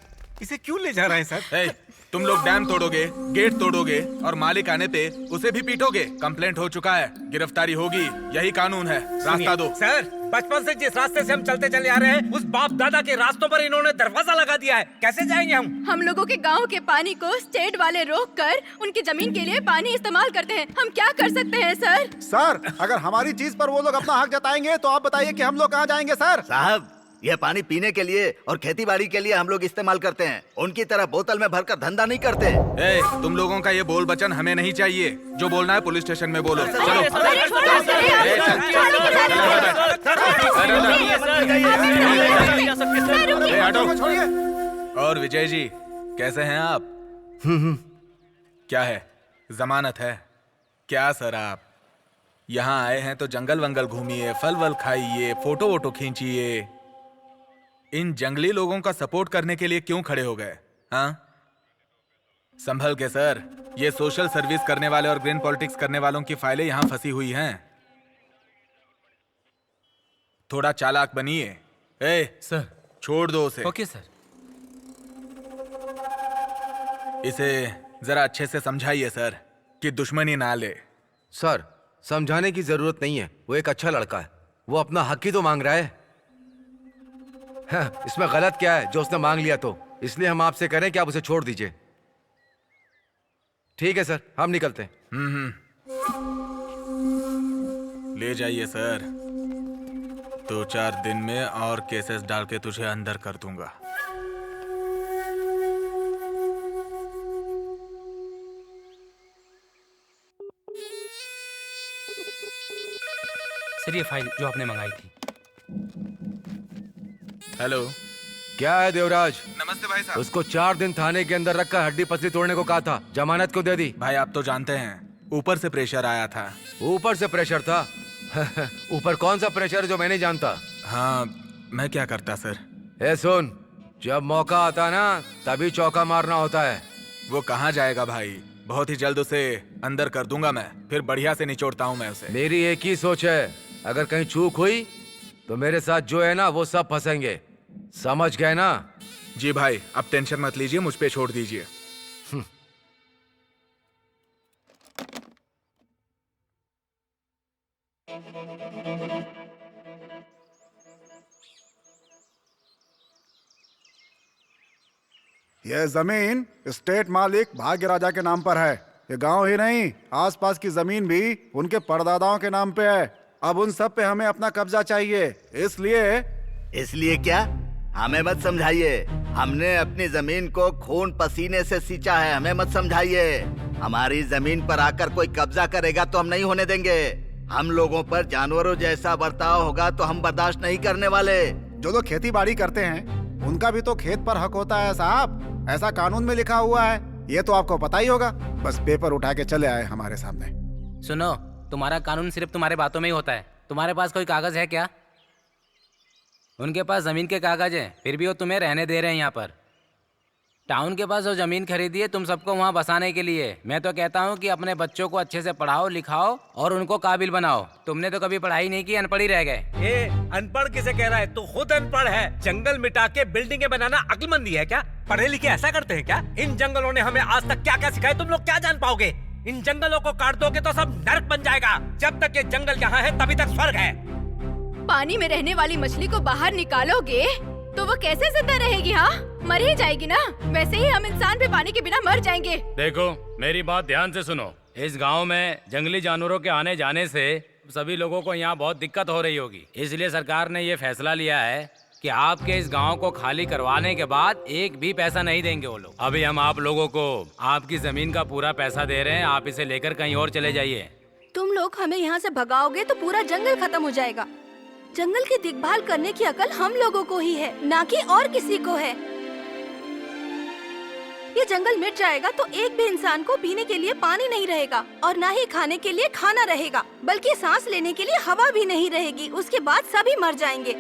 इसे क्यों ले जा रहे हैं सर? ए, तुम लोग डैम तोड़ोगे, गेट तोड़ोगे और मालिक आने पे उसे भी पीटोगे। कंप्लेंट हो चुका है, गिरफ्तारी होगी। यही कानून है। रास्ता दो। सर, बचपन से जिस रास्ते से हम चलते चले आ रहे हैं, उस बाप दादा के रास्तों पर इन्होंने दरवाजा लगा दिया है। कैसे जाएंगे हम लोगों के गांव के पानी को स्टेट वाले रोक कर उनकी जमीन के लिए पानी इस्तेमाल करते हैं। हम क्या कर सकते हैं सर? सर, अगर हमारी चीज पर वो लोग अपना हक जताएंगे तो आप बताइए कि हम लोग कहाँ जाएंगे सर? साहब, यह पानी पीने के लिए और खेती बाड़ी के लिए हम लोग इस्तेमाल करते हैं। उनकी तरह बोतल में भरकर धंधा नहीं करते। ए, तुम लोगों का ये बोल बचन हमें नहीं चाहिए। जो बोलना है पुलिस स्टेशन में बोलो। चलो। और विजय जी, कैसे हैं आप? क्या है, जमानत है क्या सर? आप यहाँ आए हैं तो जंगल वंगल घूमिए, फल वल खाइए, फोटो वोटो खींचिए। इन जंगली लोगों का सपोर्ट करने के लिए क्यों खड़े हो गए? हाँ, संभल के सर। ये सोशल सर्विस करने वाले और ग्रीन पॉलिटिक्स करने वालों की फाइलें यहाँ फंसी हुई हैं। थोड़ा चालाक बनिए। ए सर, छोड़ दो उसे। Okay sir. इसे जरा अच्छे से समझाइए सर कि दुश्मनी ना ले। सर, समझाने की जरूरत नहीं है। वो एक अच्छा लड़का है। वो अपना हक ही तो मांग रहा है। हाँ, इसमें गलत क्या है जो उसने मांग लिया तो? इसलिए हम आपसे करें कि आप उसे छोड़ दीजिए। ठीक है सर, हम निकलते हैं। ले जाइए सर। 2-4 दिन में और केसेस डाल के तुझे अंदर कर दूंगा। सर, ये फाइल जो आपने मंगाई थी। हेलो, क्या है देवराज? नमस्ते भाई साहब। उसको 4 दिन थाने के अंदर रखकर हड्डी पसली तोड़ने को कहा था, जमानत क्यों दे दी? भाई आप तो जानते हैं ऊपर से प्रेशर आया था। ऊपर से प्रेशर था? ऊपर कौन सा प्रेशर है जो मैं नहीं जानता? हाँ, मैं क्या करता सर। ए सुन, जब मौका आता ना तभी चौका मारना होता है। वो कहाँ जाएगा भाई, बहुत ही जल्द उसे अंदर कर दूंगा मैं, फिर बढ़िया से निचोड़ता हूँ मैं उसे। मेरी एक ही सोच है, अगर कहीं चूक हुई तो मेरे साथ जो है ना वो सब फंसेंगे, समझ गए ना? जी भाई, अब टेंशन मत लीजिए, मुझ पे छोड़ दीजिए। यह जमीन स्टेट मालिक भाग्य राजा के नाम पर है। ये गांव ही नहीं, आसपास की जमीन भी उनके परदादाओं के नाम पे है। अब उन सब पे हमें अपना कब्जा चाहिए, इसलिए क्या? हमें मत समझाइए, हमने अपनी जमीन को खून पसीने से सींचा है, हमें मत समझाइए। हमारी जमीन पर आकर कोई कब्जा करेगा तो हम नहीं होने देंगे। हम लोगों पर जानवरों जैसा बर्ताव होगा तो हम बर्दाश्त नहीं करने वाले। जो लोग खेती बाड़ी करते हैं उनका भी तो खेत पर हक होता है साहब, ऐसा कानून में लिखा हुआ है, ये तो आपको पता ही होगा। बस पेपर उठा के चले आए हमारे सामने। सुनो, तुम्हारा कानून सिर्फ तुम्हारे बातों में ही होता है। तुम्हारे पास कोई कागज है क्या? उनके पास जमीन के कागज हैं, फिर भी वो तुम्हें रहने दे रहे हैं यहाँ पर। टाउन के पास जो जमीन खरीदी है तुम सबको वहाँ बसाने के लिए। मैं तो कहता हूँ कि अपने बच्चों को अच्छे से पढ़ाओ लिखाओ और उनको काबिल बनाओ। तुमने तो कभी पढ़ाई नहीं की, अनपढ़ ही रह गए। ये अनपढ़ किसे कह रहा है? तू खुद अनपढ़ है। जंगल मिटा के बिल्डिंगें बनाना अक्लमंदी है क्या? पढ़े लिखे ऐसा करते हैं क्या? इन जंगलों ने हमें आज तक क्या क्या सिखाया, तुम लोग क्या जान पाओगे? इन जंगलों को काट दोगे तो सब नर्क बन जाएगा। जब तक ये जंगल यहाँ है तभी तक स्वर्ग है। पानी में रहने वाली मछली को बाहर निकालोगे तो वो कैसे जिंदा रहेगी? हाँ, मर ही जाएगी ना। वैसे ही हम इंसान भी पानी के बिना मर जाएंगे। देखो, मेरी बात ध्यान से सुनो। इस गांव में जंगली जानवरों के आने जाने से सभी लोगों को यहाँ बहुत दिक्कत हो रही होगी। इसलिए सरकार ने ये फैसला लिया है कि आपके इस गांव को खाली करवाने के बाद एक भी पैसा नहीं देंगे वो लोग। अभी हम आप लोगों को आपकी जमीन का पूरा पैसा दे रहे हैं, आप इसे लेकर कहीं और चले जाइए। तुम लोग हमें यहाँ से भगाओगे तो पूरा जंगल खत्म हो जाएगा। जंगल की देखभाल करने की अकल हम लोगों को ही है, ना कि और किसी को है। ये जंगल मिट जाएगा तो एक भी इंसान को पीने के लिए पानी नहीं रहेगा और ना ही खाने के लिए खाना रहेगा, बल्कि सांस लेने के लिए हवा भी नहीं रहेगी। उसके बाद सभी मर जाएंगे।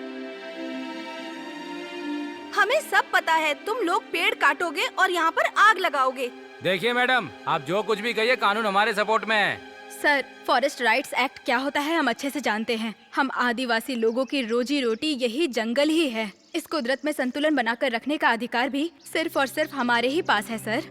हमें सब पता है, तुम लोग पेड़ काटोगे और यहाँ पर आग लगाओगे। देखिए मैडम, आप जो कुछ भी कहिए कानून हमारे सपोर्ट में है। सर, फॉरेस्ट राइट्स एक्ट क्या होता है हम अच्छे से जानते हैं। हम आदिवासी लोगों की रोजी रोटी यही जंगल ही है। इस कुदरत में संतुलन बनाकर रखने का अधिकार भी सिर्फ और सिर्फ हमारे ही पास है सर।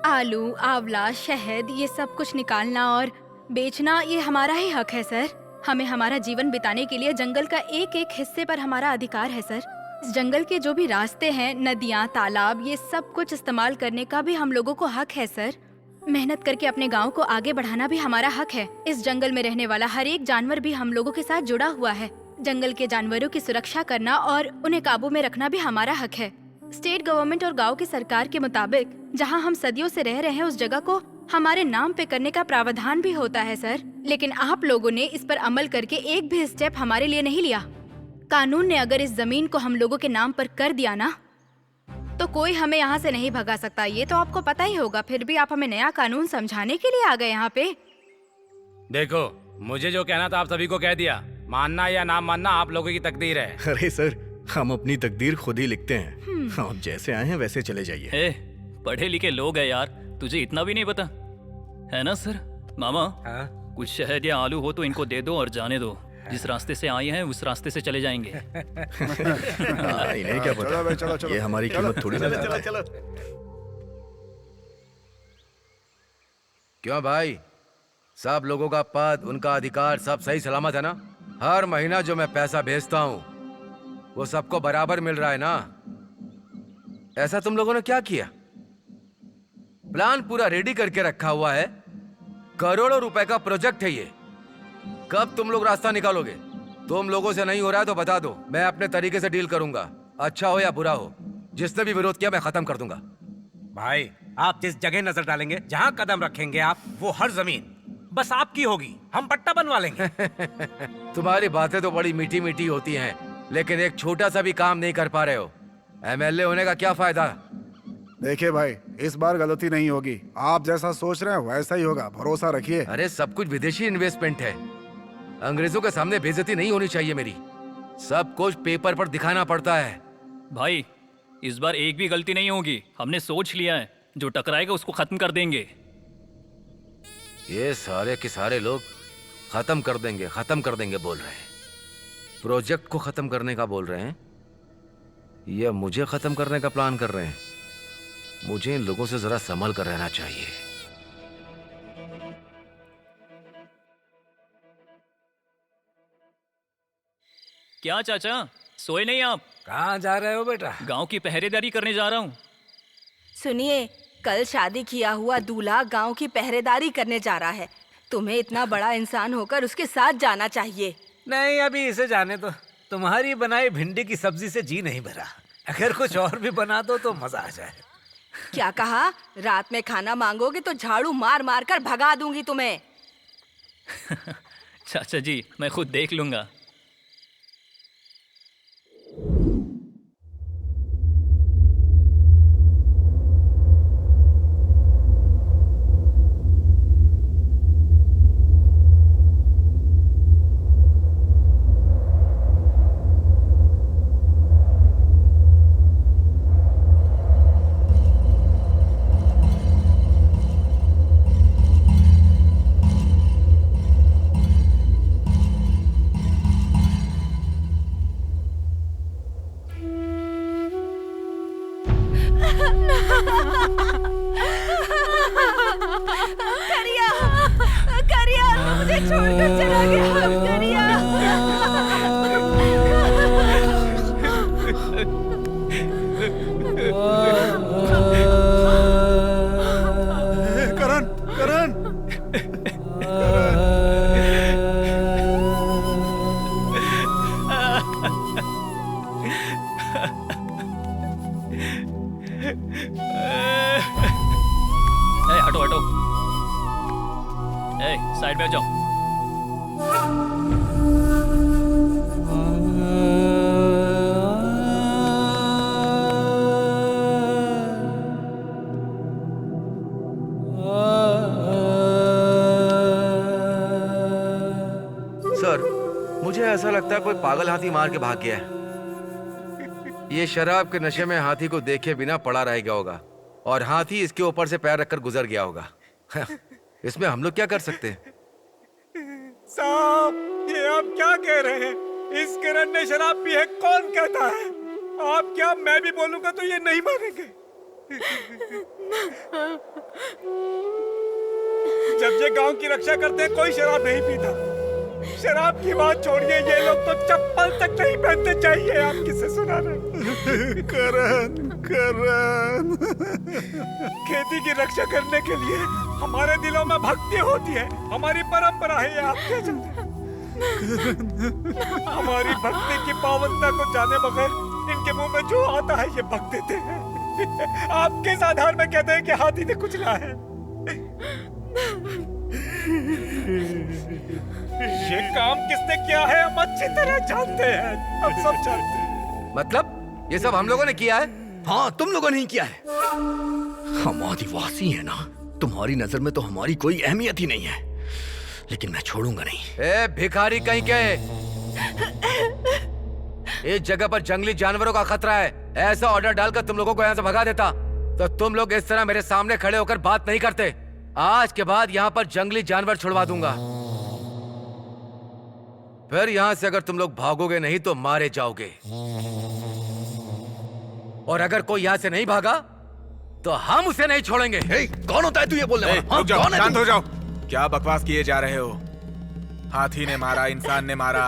आलू, आंवला, शहद, ये सब कुछ निकालना और बेचना ये हमारा ही हक है सर। हमें हमारा जीवन बिताने के लिए जंगल का एक एक हिस्से पर हमारा अधिकार है सर। इस जंगल के जो भी रास्ते हैं, नदियाँ, तालाब, ये सब कुछ इस्तेमाल करने का भी हम लोगों को हक है सर। मेहनत करके अपने गांव को आगे बढ़ाना भी हमारा हक है। इस जंगल में रहने वाला हर एक जानवर भी हम लोगों के साथ जुड़ा हुआ है। जंगल के जानवरों की सुरक्षा करना और उन्हें काबू में रखना भी हमारा हक है। स्टेट गवर्नमेंट और गांव की सरकार के मुताबिक जहां हम सदियों से रह रहे हैं उस जगह को हमारे नाम पे करने का प्रावधान भी होता है सर। लेकिन आप लोगों ने इस पर अमल करके एक भी स्टेप हमारे लिए नहीं लिया। कानून ने अगर इस जमीन को हम लोगों के नाम पर कर दिया ना तो कोई हमें यहाँ से नहीं भगा सकता। ये तो आपको पता ही होगा, फिर भी आप हमें नया कानून समझाने के लिए आ गए यहाँ पे। देखो, मुझे जो कहना था आप सभी को कह दिया। मानना या ना मानना आप लोगों की तकदीर है। अरे सर, हम अपनी तकदीर खुद ही लिखते हैं। आप जैसे आए हैं वैसे चले जाइए। पढ़े लिखे लोग हैं यार, तुझे इतना भी नहीं पता है ना सर? मामा, कुछ शहद या आलू हो तो इनको दे दो और जाने दो। जिस रास्ते से आए हैं उस रास्ते से चले जाएंगे। इन्हें क्या पता? चलो, ये हमारी कीमत थोड़ी ना। चलो। क्यों भाई, सब लोगों का पद, उनका अधिकार सब सही सलामत है ना? हर महीना जो मैं पैसा भेजता हूँ वो सबको बराबर मिल रहा है ना? ऐसा तुम लोगों ने क्या किया? प्लान पूरा रेडी करके रखा हुआ है, करोड़ों रुपए का प्रोजेक्ट है ये। कब तुम लोग रास्ता निकालोगे? तुम लोगों से नहीं हो रहा है तो बता दो, मैं अपने तरीके से डील करूंगा। अच्छा हो या बुरा हो, जिसने भी विरोध किया मैं खत्म कर दूंगा। भाई, आप जिस जगह नजर डालेंगे, जहाँ कदम रखेंगे आप, वो हर जमीन बस आपकी होगी, हम पट्टा बनवा लेंगे। तुम्हारी बातें तो बड़ी मीठी मीठी होती हैं, लेकिन एक छोटा सा भी काम नहीं कर पा रहे हो। एमएलए होने का क्या फायदा? देखिए भाई, इस बार गलती नहीं होगी। आप जैसा सोच रहे हैं वैसा ही होगा, भरोसा रखिए। अरे सब कुछ विदेशी इन्वेस्टमेंट है, अंग्रेजों के सामने बेइज्जती नहीं होनी चाहिए मेरी। सब कुछ पेपर पर दिखाना पड़ता है। भाई इस बार एक भी गलती नहीं होगी, हमने सोच लिया है, जो टकराएगा उसको खत्म कर देंगे। ये सारे के सारे लोग खत्म कर देंगे बोल रहे हैं। प्रोजेक्ट को खत्म करने का बोल रहे हैं या मुझे खत्म करने का प्लान कर रहे हैं? मुझे इन लोगों से जरा संभल कर रहना चाहिए। क्या चाचा, सोए नहीं आप? कहाँ जा रहे हो बेटा? गांव की पहरेदारी करने जा रहा हूँ। सुनिए, कल शादी किया हुआ दूल्हा गांव की पहरेदारी करने जा रहा है। तुम्हें इतना बड़ा इंसान होकर उसके साथ जाना चाहिए। नहीं, अभी इसे जाने दो। तुम्हारी बनाई भिंडी की सब्जी से जी नहीं भरा। अगर कुछ और भी बना दो तो मजा आ जाए। क्या कहा? रात में खाना मांगोगे तो झाड़ू मार मार कर भगा दूंगी तुम्हें। चाचा जी, मैं खुद देख लूंगा। करिया, करिया, मुझे छोड़कर चला गया। करिया। करण, करण, ए, हटो हटो। ए, साइड में आ जाओ। सर, मुझे ऐसा लगता है कोई पागल हाथी मार के भाग गया है। ये शराब के नशे में हाथी को देखे बिना पड़ा रह गया होगा और हाथी इसके ऊपर से पैर रखकर गुजर गया होगा। इसमें हम लोग क्या कर सकते हैं? साहब, ये आप क्या कह रहे हैं? इस किरण ने शराब पी है, कौन कहता है? आप क्या, मैं भी बोलूंगा तो ये नहीं मानेंगे। जब ये गांव की रक्षा करते हैं कोई शराब नहीं पीता। शराब की बात छोड़िए, ये लोग तो चप्पल तक नहीं पहनते। चाहिए आप किसे सुना रहे? करण, करण। खेती की रक्षा करने के लिए हमारे दिलों में भक्ति होती है, हमारी परंपरा है। ये आप क्या जानते हैं? हमारी भक्ति की पावनता को जाने बगैर इनके मुंह में जो आता है ये बक देते हैं। आप किस आधार में कहते हैं कि हाथी ने कुचला है? ये काम किसने किया है हम अच्छी तरह जानते हैं, हम सब जानते हैं। मतलब ये सब हम लोगों ने किया है? हाँ, तुम लोगों ने ही किया है। हम आदिवासी हैं ना, तुम्हारी नजर में तो हमारी कोई अहमियत ही नहीं है, लेकिन मैं छोड़ूंगा नहीं। ए भिखारी कहीं के, इस जगह पर जंगली जानवरों का खतरा है। ऐसा ऑर्डर डालकर तुम लोगों को यहाँ से भगा देता तो तुम लोग इस तरह मेरे सामने खड़े होकर बात नहीं करते। आज के बाद यहाँ पर जंगली जानवर छुड़वा दूंगा। फिर यहाँ से अगर तुम लोग भागोगे नहीं तो मारे जाओगे, और अगर कोई यहाँ से नहीं भागा तो हम उसे नहीं छोड़ेंगे। कौन होता है तू ये बोलने वाला? रुक जाओ, शांत हो जाओ। क्या बकवास किए जा रहे हो? हाथी ने मारा, इंसान ने मारा।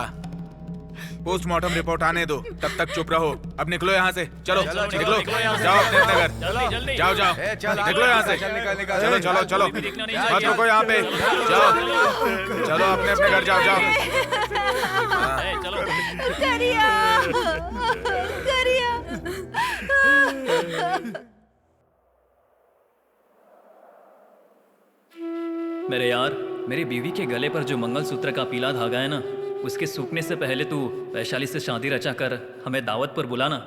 पोस्टमार्टम रिपोर्ट आने दो, तब तक चुप रहो। अब निकलो यहाँ से, चलो निकलो, जाओ अपने अपने घर, जाओ जाओ, निकलो यहाँ से। चलो चलो चलो, मत रुको यहाँ पे, जाओ चलो अपने अपने घर जाओ, जाओ। करिया, करिया। मेरे यार, मेरी बीवी के गले पर जो मंगलसूत्र का पीला धागा है ना, उसके सूखने से पहले तू वैशाली से शादी रचा कर हमें दावत पर बुलाना।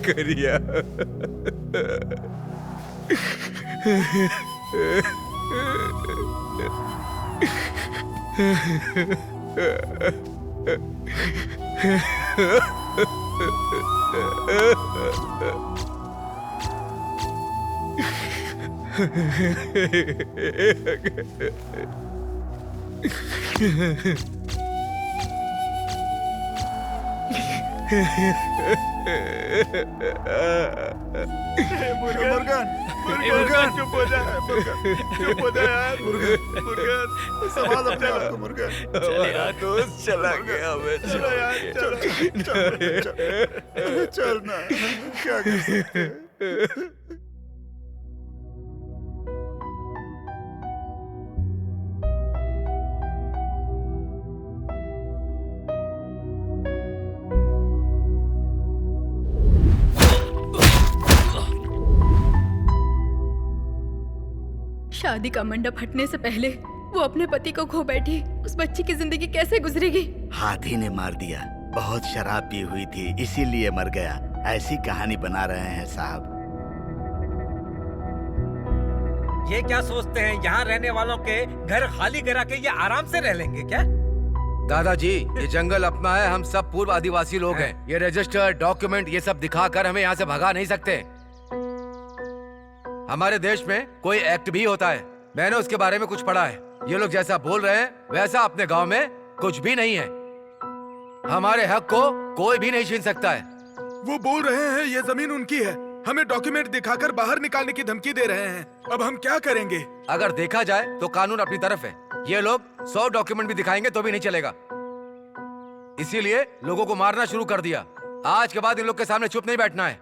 करिया मुर्गन चुप हो जा, चुप हो जा यार। मुर्गन संभाल अपने आप को मुर्गन। हमारा दोस्त चला गया, हमें चलो यार, चल ना, क्या कर सकते हैं? शादी का मंडप हटने से पहले वो अपने पति को खो बैठी। उस बच्ची की जिंदगी कैसे गुजरेगी? हाथी ने मार दिया। बहुत शराब पी हुई थी, इसीलिए मर गया। ऐसी कहानी बना रहे हैं साहब। ये क्या सोचते हैं यहाँ रहने वालों के घर खाली करा के ये आराम से रह लेंगे क्या? दादाजी, ये जंगल अपना है, हम सब पूर्व आदिवासी लोग हैं। ये रजिस्टर, डॉक्यूमेंट, ये सब दिखाकर हमें यहाँ से भगा नहीं सकते। हमारे देश में कोई एक्ट भी होता है, मैंने उसके बारे में कुछ पढ़ा है। ये लोग जैसा बोल रहे हैं वैसा अपने गांव में कुछ भी नहीं है। हमारे हक को कोई भी नहीं छीन सकता है। वो बोल रहे हैं ये जमीन उनकी है, हमें डॉक्यूमेंट दिखाकर बाहर निकालने की धमकी दे रहे हैं। अब हम क्या करेंगे? अगर देखा जाए तो कानून अपनी तरफ है। ये लोग 100 डॉक्यूमेंट भी दिखाएंगे तो भी नहीं चलेगा। इसीलिए लोगों को मारना शुरू कर दिया। आज के बाद इन लोग के सामने चुप नहीं बैठना है।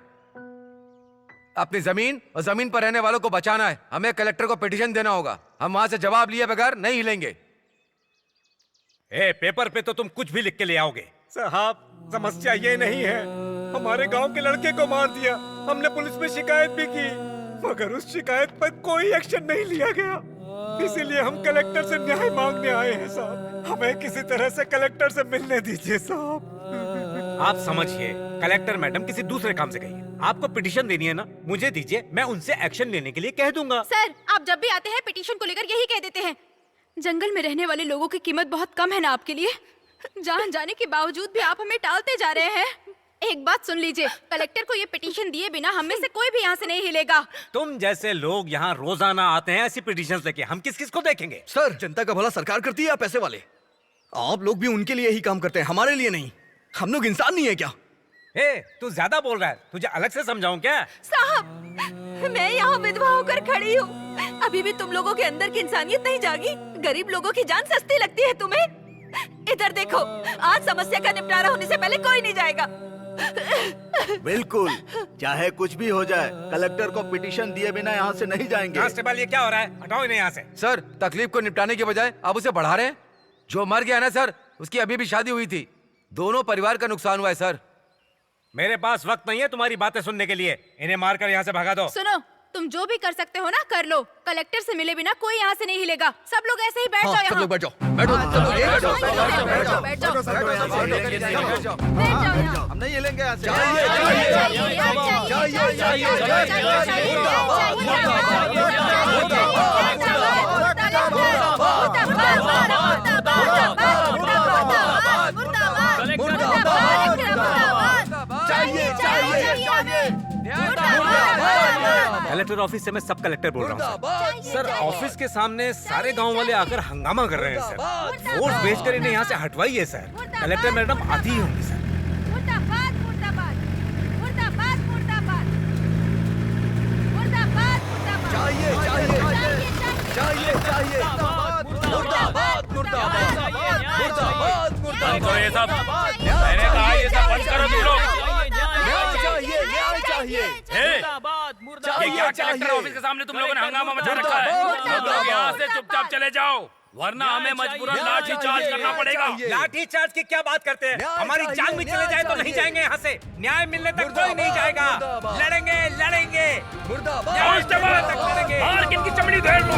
अपनी जमीन और जमीन पर रहने वालों को बचाना है। हमें कलेक्टर को पिटीशन देना होगा। हम वहां से जवाब लिए बगैर नहीं हिलेंगे। पेपर पे तो तुम कुछ भी लिख के ले आओगे। साहब, समस्या ये नहीं है, हमारे गांव के लड़के को मार दिया। हमने पुलिस में शिकायत भी की, मगर उस शिकायत पर कोई एक्शन नहीं लिया गया। इसीलिए हम कलेक्टर से न्याय मांगने आए हैं साहब। हमें किसी तरह से कलेक्टर से मिलने दीजिए साहब। आप समझिए, कलेक्टर मैडम किसी दूसरे काम से गई है। आपको पिटीशन देनी है ना, मुझे दीजिए, मैं उनसे एक्शन लेने के लिए कह दूंगा। सर, आप जब भी आते हैं पिटीशन को लेकर यही कह देते हैं। जंगल में रहने वाले लोगों की कीमत बहुत कम है ना आपके लिए। जान जाने के बावजूद भी आप हमें टालते जा रहे हैं। एक बात सुन लीजिए, कलेक्टर को ये पिटीशन दिए बिना हम में से कोई भी यहाँ से नहीं हिलेगा। तुम जैसे लोग यहाँ रोजाना आते हैं ऐसी पिटीशन लेके, हम किस किस को देखेंगे? सर, जनता का भला सरकार करती है या पैसे वाले? आप लोग भी उनके लिए ही काम करते हैं, हमारे लिए नहीं। हम लोग इंसान नहीं है क्या? तू ज्यादा बोल रहा है, तुझे अलग से समझाऊं क्या? साहब, मैं यहाँ विधवा होकर खड़ी हूँ। अभी भी तुम लोगों के अंदर की इंसानियत नहीं जागी? गरीब लोगों की जान सस्ती लगती है तुम्हें? इधर देखो, आज समस्या का निपटारा होने से पहले कोई नहीं जाएगा। बिल्कुल, चाहे कुछ भी हो जाए, कलेक्टर को पिटीशन दिए बिना यहाँ से नहीं जाएंगे। कांस्टेबल, ये क्या हो रहा है? हटाओ इन्हें यहाँ से। सर, तकलीफ को निपटाने के बजाय आप उसे बढ़ा रहे हैं। जो मर गया ना सर, उसकी अभी भी शादी हुई थी। दोनों परिवार का नुकसान हुआ है सर। मेरे पास वक्त नहीं है तुम्हारी बातें सुनने के लिए। इन्हें मारकर यहाँ से भगा दो। सुनो, तुम जो भी कर सकते हो ना कर लो। कलेक्टर से मिले बिना कोई यहाँ से नहीं हिलेगा। सब लोग ऐसे ही बैठ जाओ। सब लोग बैठ जाओ, हम नहीं हिलेंगे यहाँ से। कलेक्टर ऑफिस से मैं सब कलेक्टर बोल रहा हूँ सर। ऑफिस के सामने सारे गांव वाले आकर हंगामा कर रहे हैं सर। फोर्स भेजकर इन्हें यहाँ से हटवाइए सर। कलेक्टर मैडम आती ही होंगी सर। मुर्दाबाद, मुर्दाबाद, मुर्दाबाद, मुर्दाबाद, मुर्दाबाद, मुर्दाबाद। चाहिए, चाहिए, चाहिए, मुर्दाबाद, मुर्दाबाद, मुर्दाबाद, मुर्दाबाद। ये सब मैंने कहा, ये सब बंद करो तुम लोग। चाहिए, न्याय चाहिए। ये क्या कलेक्टर ऑफिस के सामने तुम लोगों ने हंगामा मचा रखा है? तुम लोग यहाँ से चुपचाप चले जाओ। वरना हमें मजबूरन लाठी चार्ज करना पड़ेगा। लाठी चार्ज की क्या बात करते हैं? हमारी जान भी चले जाए तो नहीं जाएंगे यहाँ से। न्याय मिलने तक कोई नहीं जाएगा। लड़ेंगे लड़ेंगे लड़ेंगे। और किनकी चमड़ी धेड़ लो।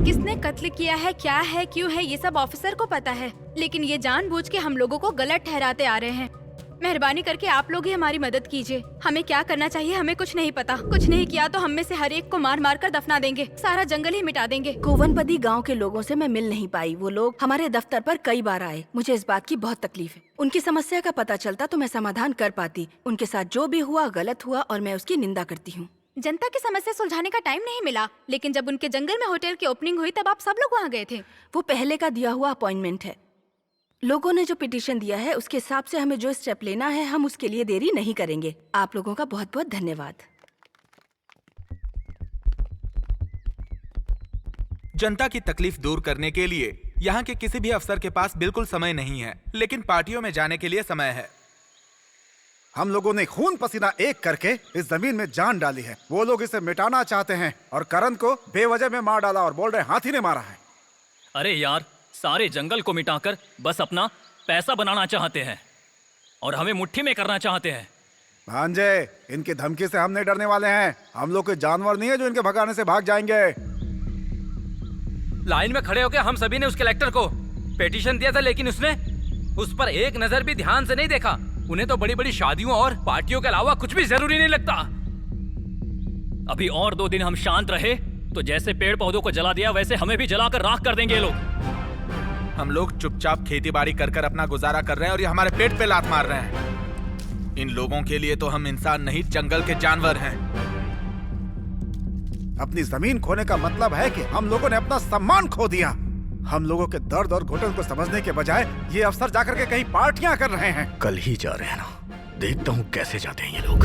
किसने कत्ल किया है, क्या है, क्यों है, ये सब ऑफिसर को पता है, लेकिन ये जानबूझ के हम लोगों को गलत ठहराते आ रहे हैं। मेहरबानी करके आप लोग ही हमारी मदद कीजिए। हमें क्या करना चाहिए हमें कुछ नहीं पता। कुछ नहीं किया तो हम में से हर एक को मार मार कर दफना देंगे, सारा जंगल ही मिटा देंगे। गोवनपदी गांव के लोगों से मैं मिल नहीं पाई। वो लोग हमारे दफ्तर पर कई बार आए। मुझे इस बात की बहुत तकलीफ है। उनकी समस्या का पता चलता तो मैं समाधान कर पाती। उनके साथ जो भी हुआ गलत हुआ और मैं उसकी निंदा करती हूँ। जनता की समस्या सुलझाने का टाइम नहीं मिला, लेकिन जब उनके जंगल में होटल की ओपनिंग हुई तब आप सब लोग वहाँ गए थे। वो पहले का दिया हुआ अपॉइंटमेंट है। लोगों ने जो पिटीशन दिया है उसके हिसाब से हमें जो स्टेप लेना है हम उसके लिए देरी नहीं करेंगे। आप लोगों का बहुत बहुत धन्यवाद। जनता की तकलीफ दूर करने के लिए यहाँ के किसी भी अफसर के पास बिल्कुल समय नहीं है, लेकिन पार्टियों में जाने के लिए समय है। हम लोगों ने खून पसीना एक करके इस जमीन में जान डाली है। वो लोग इसे मिटाना चाहते हैं और करण को बेवजह में मार डाला और बोल रहे हाथी ने मारा है। अरे यार, सारे जंगल को मिटाकर बस अपना पैसा बनाना चाहते हैं और हमें मुट्ठी में करना चाहते हैं। भांजे, इनकी धमकी से हम नहीं डरने वाले हैं। हम लोग कोई जानवर नहीं है जो इनके भगाने से भाग जाएंगे। लाइन में खड़े होकर हम सभी ने उस कलेक्टर को पिटीशन दिया था, लेकिन उसने उस पर एक नजर भी ध्यान से नहीं देखा। उन्हें तो बड़ी बड़ी शादियों और पार्टियों के अलावा कुछ भी जरूरी नहीं लगता। अभी और 2 दिन हम शांत रहे तो जैसे पेड़ पौधों को जला दिया वैसे हमें भी जलाकर राख कर देंगे ये लोग। हम लोग चुपचाप खेती बाड़ी कर कर अपना गुजारा कर रहे हैं और ये हमारे पेट पे लात मार रहे हैं। इन लोगों के लिए तो हम इंसान नहीं, जंगल के जानवर हैं। अपनी जमीन खोने का मतलब है कि हम लोगों ने अपना सम्मान खो दिया। हम लोगों के दर्द और घुटन को समझने के बजाय ये अफसर जाकर के कहीं पार्टियां कर रहे हैं। कल ही जा रहे हैं ना, देखता हूँ कैसे जाते हैं ये लोग।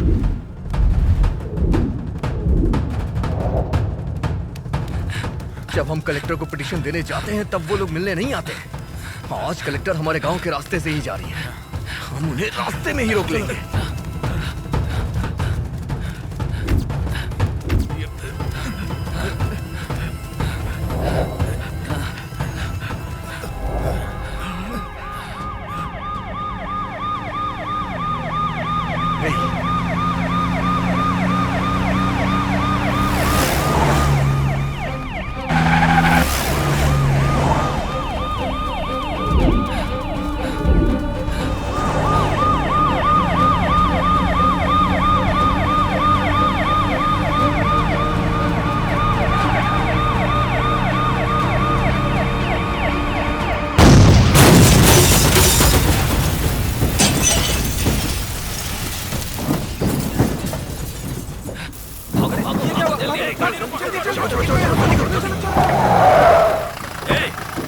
जब हम कलेक्टर को पिटीशन देने जाते हैं तब वो लोग मिलने नहीं आते। आज कलेक्टर हमारे गांव के रास्ते से ही जा रही है। हम उन्हें रास्ते में ही रोक लेंगे।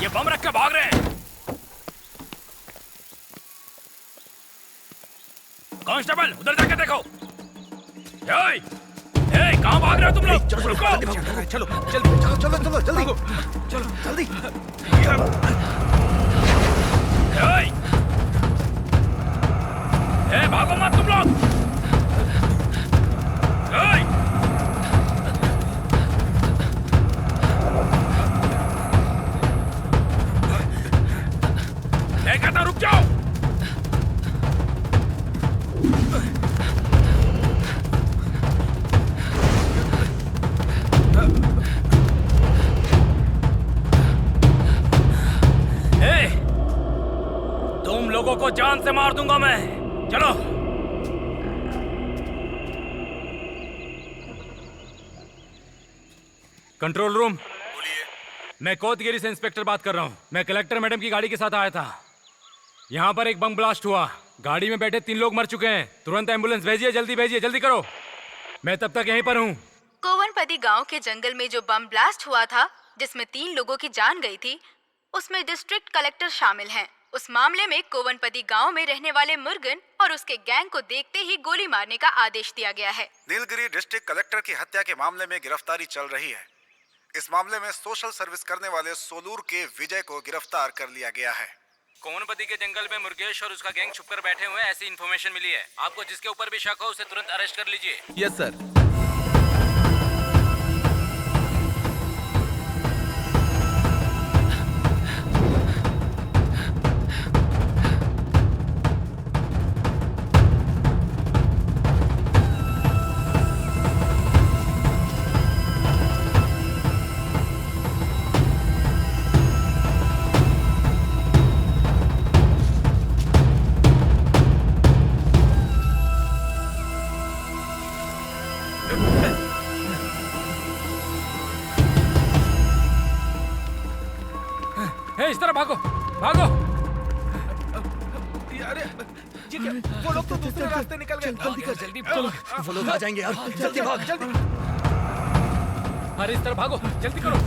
ये बम रख के भाग रहे हैं। कांस्टेबल, उधर जाके देखो। कहाँ भाग रहे हो तुम लोग? चलो चलो जल्दी चलो जल्दी। भागो मत तुम लोग। कहता रुक जाओ। तुम लोगों को जान से मार दूंगा मैं। चलो। Control room. बोलिए। मैं कोतगिरी से इंस्पेक्टर बात कर रहा हूँ। मैं कलेक्टर मैडम की गाड़ी के साथ आया था। यहाँ पर एक बम ब्लास्ट हुआ। गाड़ी में बैठे 3 लोग मर चुके हैं। तुरंत एम्बुलेंस भेजिए, जल्दी करो। मैं तब तक यहीं पर हूँ। कोवनपदी गांव के जंगल में जो बम ब्लास्ट हुआ था, जिसमें 3 लोगों की जान गई थी, उसमें डिस्ट्रिक्ट कलेक्टर शामिल हैं। उस मामले में कोवनपदी गांव में रहने वाले मुर्गन और उसके गैंग को देखते ही गोली मारने का आदेश दिया गया है। नीलगिरी डिस्ट्रिक्ट कलेक्टर की हत्या के मामले में गिरफ्तारी चल रही है। इस मामले में सोशल सर्विस करने वाले सोलूर के विजय को गिरफ्तार कर लिया गया है। कोवनपदी के जंगल में मुर्गेश और उसका गैंग छुपकर बैठे हुए हैं, ऐसी इन्फॉर्मेशन मिली है। आपको जिसके ऊपर भी शक हो उसे तुरंत अरेस्ट कर लीजिए। Yes sir. इस तरह भागो। अरे वो लोग तो दूसरे रास्ते निकल गए। जल्दी कर, जल्दी चलो, वो लोग आ जाएंगे यार। जल्दी भाग, जल्दी। अरे इस तरह भागो, जल्दी करो।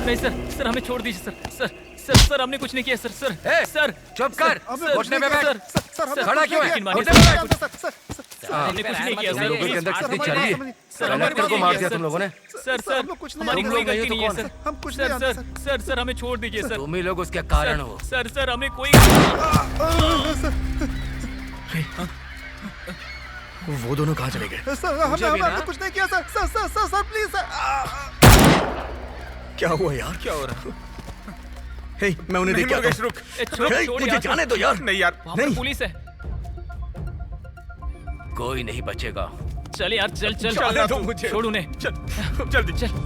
नहीं सर, हमें छोड़ दीजिए सर, हमने कुछ नहीं किया सर। सर चुप कर। घुटने पे बैठ। खड़ा क्यों है? हमने कुछ नहीं किया सर। लोगों के अंदर कितनी चर्बी है। कलेक्टर को मार दिया तुम लोगों ने। सर हमारी कोई गलती नहीं है सर, हमें छोड़ दीजिए सर। तुम ही लोग उसके कारण हो। सर हमें कोई वो दोनों कहाँ चले गए? हमने कुछ नहीं किया सर प्लीज सर। क्या हुआ यार? क्या हो रहा है? हे, मैं उन्हें देख के आता हूं। हे, मुझे जाने दो यार। नहीं यार, वहाँ पर पुलिस है। कोई नहीं बचेगा। चल यार, चल मुझे छोड़ उन्हें। चल जल्दी चल।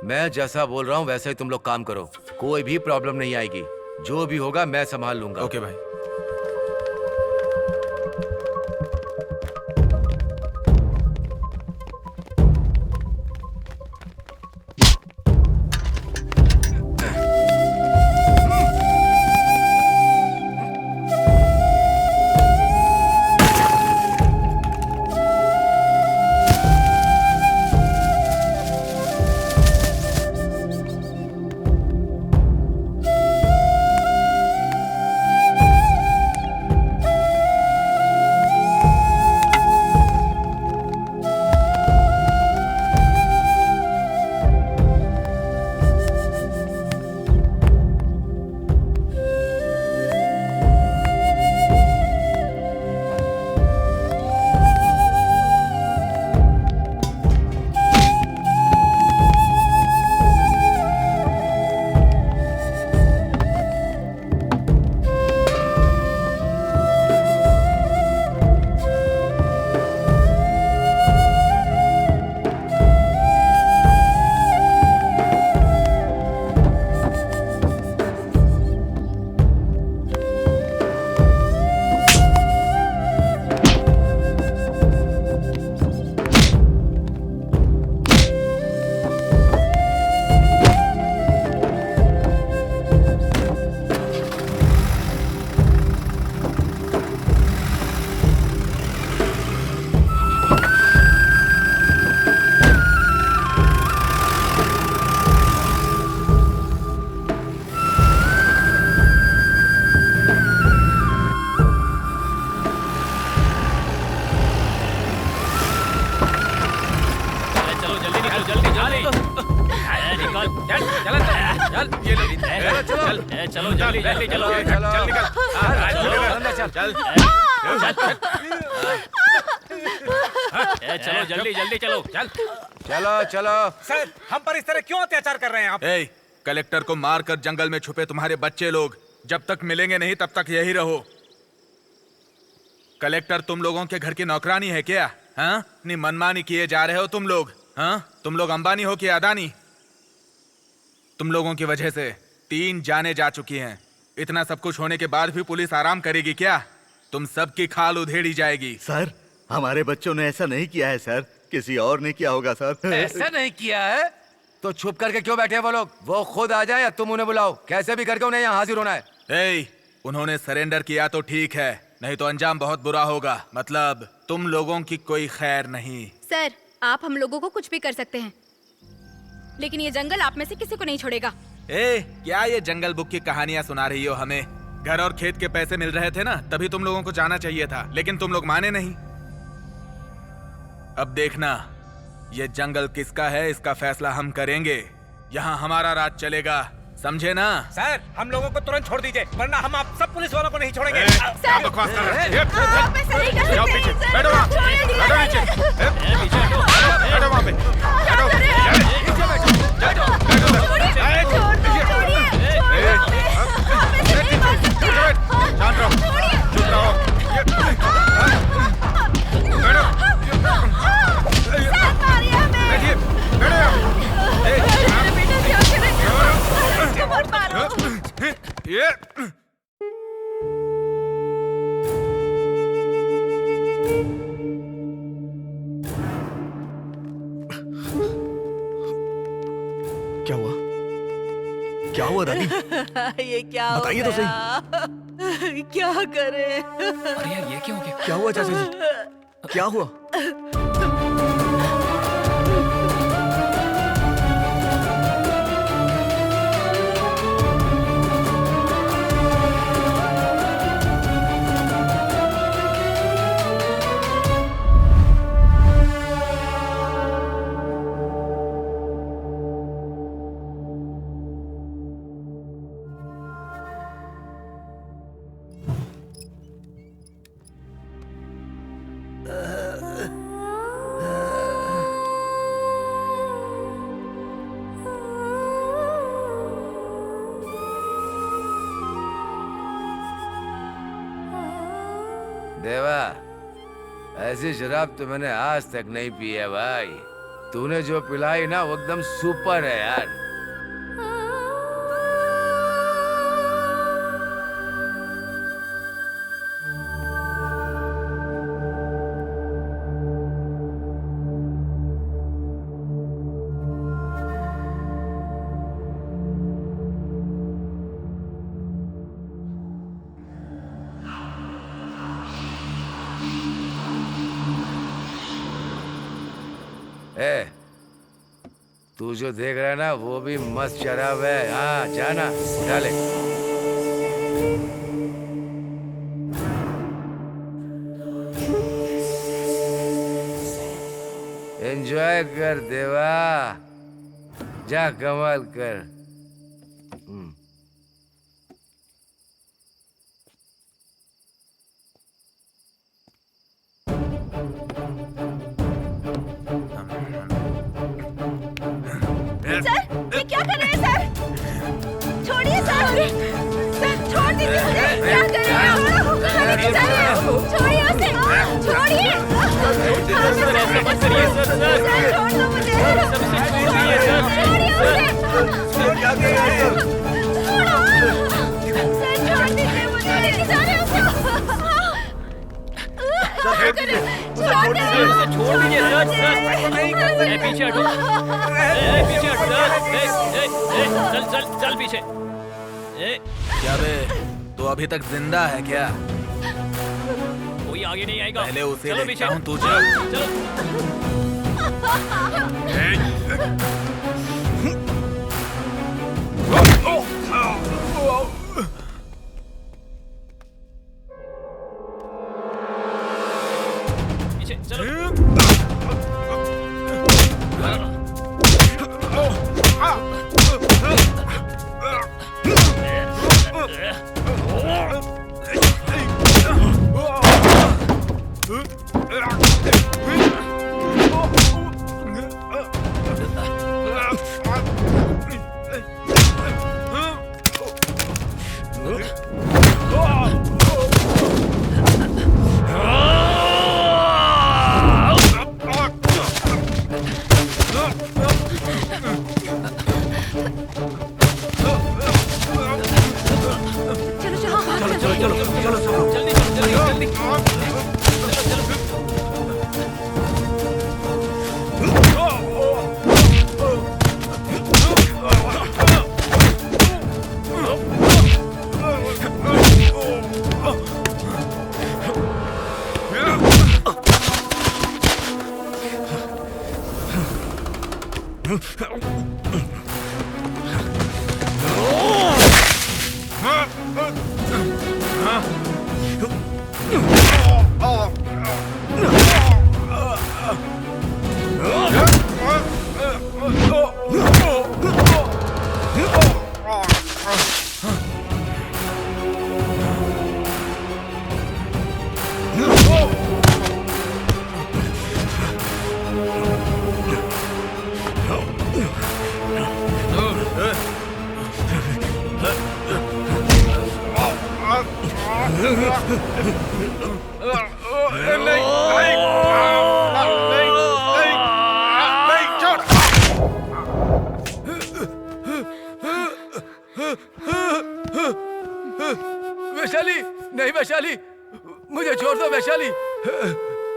मैं जैसा बोल रहा हूँ वैसे ही तुम लोग काम करो। कोई भी प्रॉब्लम नहीं आएगी। जो भी होगा मैं संभाल लूंगा। ओके भाई। चल चल चल ये ले चलो जल्दी जल्दी चलो चल निकल अंदर चल चल चलो जल्दी जल्दी चलो चल चलो चलो। सर हम पर इस तरह क्यों अत्याचार कर रहे हैं आप? ए, कलेक्टर को मारकर जंगल में छुपे तुम्हारे बच्चे लोग जब तक मिलेंगे नहीं तब तक यही रहो। कलेक्टर तुम लोगों के घर की नौकरानी है क्या? हाँ, अपनी मनमानी किए जा रहे हो तुम लोग। हाँ, तुम लोग अंबानी हो कि अदानी? तुम लोगों की वजह से 3 जानें जा चुकी हैं। इतना सब कुछ होने के बाद भी पुलिस आराम करेगी क्या? तुम सबकी खाल उधेड़ी जाएगी। सर, हमारे बच्चों ने ऐसा नहीं किया है सर, किसी और ने किया होगा सर। ऐसा नहीं किया है तो छुप करके क्यों बैठे हैं वो लोग? वो खुद आ जाए या तुम उन्हें बुलाओ, कैसे भी करके उन्हें यहाँ हाजिर होना है। ए, उन्होंने सरेंडर किया तो ठीक है, नहीं तो अंजाम बहुत बुरा होगा। मतलब तुम लोगों की कोई खैर नहीं। सर, आप हम लोगों को कुछ भी कर सकते हैं, लेकिन ये जंगल आप में से किसी को नहीं छोड़ेगा। ए, क्या ये जंगल बुक की कहानियां सुना रही हो हमें? घर और खेत के पैसे मिल रहे थे ना, तभी तुम लोगों को जाना चाहिए था, लेकिन तुम लोग माने नहीं। अब देखना, ये जंगल किसका है इसका फैसला हम करेंगे। यहाँ हमारा राज चलेगा, समझे ना? सर हम लोगों को तुरंत छोड़ दीजिए, वरना हम आप सब पुलिस वालों को नहीं छोड़ेंगे। क्या बकवास कर रहे हैं? आप ऐसा नहीं कर जाओ सकते। पीछे, सर, बैठो वहाँ, छोड़िए, बैठो नीचे, बैठो वहाँ पे, बैठो, शांत रहो, चुप रहो, बैठिए, ये क्या हुआ? क्या हुआ दादी? ये क्या हो बताइए तो सही। गया? क्या करे? अरे यार ये क्या हो गया? क्या हुआ चाचा जी? क्या हुआ? देवा, ऐसी शराब तो मैंने आज तक नहीं पी है भाई। तूने जो पिलाई ना वो एकदम सुपर है यार। ए, तू जो देख रहा है ना वो भी मस्त शराब है। हाँ जाना, उठा ले। एंजॉय कर देवा, जा कमाल कर। सर, ये क्या कर रहे हैं सर? छोड़िए सर, सर छोड़ दीजिए मुझे। क्या कर रहे हैं? हमारा हुक्म है, लेके जा रहे हैं। छोड़िए उसे, छोड़िए। सर ऐसा मत करिए सर। सर छोड़ दो मुझे। सबसे छोड़ दीजिए सर। छोड़िए उसे। क्या कर रहे हैं सर? सर छोड़ दीजिए मुझे, लेके जा रहे हैं उसे। छोड़ दीजिए सर। सर पीछे हटो, पीछे हट सर। चल चल चल पीछे। क्या बे, तू अभी तक जिंदा है क्या? कोई आगे नहीं आएगा। पहले उसे चलो देखता पीछे। हूँ, तू चल। पीछे चलो। वैशाली, नहीं वैशाली, मुझे छोड़ दो वैशाली।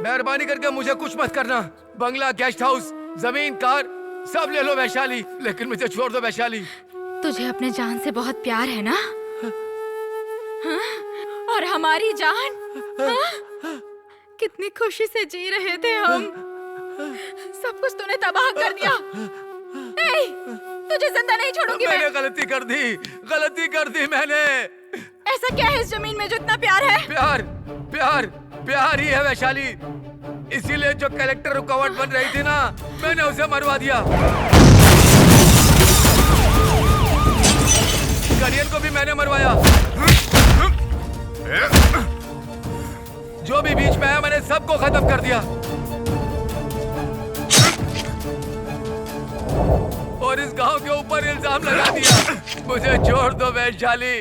मेहरबानी करके मुझे कुछ मत करना। बंगला, गेस्ट हाउस, जमीन, कार सब ले लो वैशाली, लेकिन मुझे छोड़ दो वैशाली। तुझे अपने जान से बहुत प्यार है ना? हाँ? और हमारी जान? हाँ? कितनी खुशी से जी रहे थे हम, सब कुछ तूने तबाह कर दिया। नहीं, तुझे जिंदा नहीं छोड़ूंगी मैं। मैंने गलती कर दी मैंने। ऐसा क्या है इस जमीन में जो इतना प्यार है? प्यार प्यार प्यार ही है वैशाली। इसीलिए जो कलेक्टर रुकावट बन रही थी ना, मैंने उसे मरवा दिया। करियन को भी मैंने मरवाया। जो भी बीच में आया मैंने सबको खत्म कर दिया। और इस गांव के ऊपर इल्जाम लगा दिया। मुझे छोड़ दो वैशाली।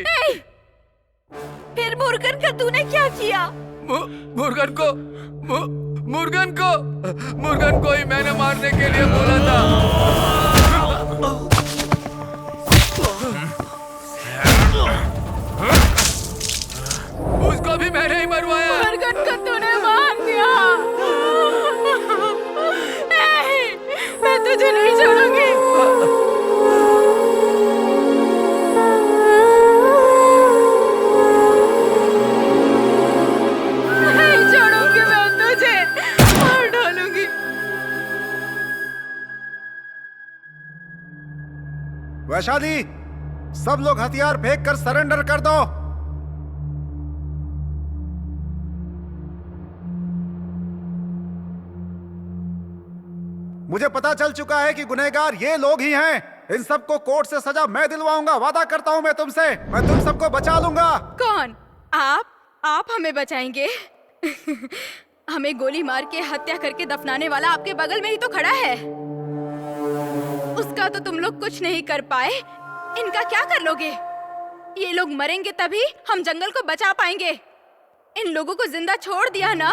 फिर मुर्गन का तूने क्या किया? मुर्गन को ही मैंने मारने के लिए बोला था। उसको भी मैंने ही मरवाया। मुर्गन को तूने मार दिया। नहीं, मैं तुझे नहीं छोड़ूंगी। वैशाली, सब लोग हथियार फेंक कर सरेंडर कर दो। मुझे पता चल चुका है कि गुनहगार ये लोग ही हैं। इन सबको कोर्ट से सजा मैं दिलवाऊंगा। वादा करता हूं मैं तुमसे, मैं तुम सबको बचा लूंगा। कौन? आप हमें बचाएंगे? हमें गोली मार के हत्या करके दफनाने वाला आपके बगल में ही तो खड़ा है। उसका तो तुम लोग कुछ नहीं कर पाए, इनका क्या कर लोगे? ये लोग मरेंगे तभी हम जंगल को बचा पाएंगे। इन लोगों को जिंदा छोड़ दिया ना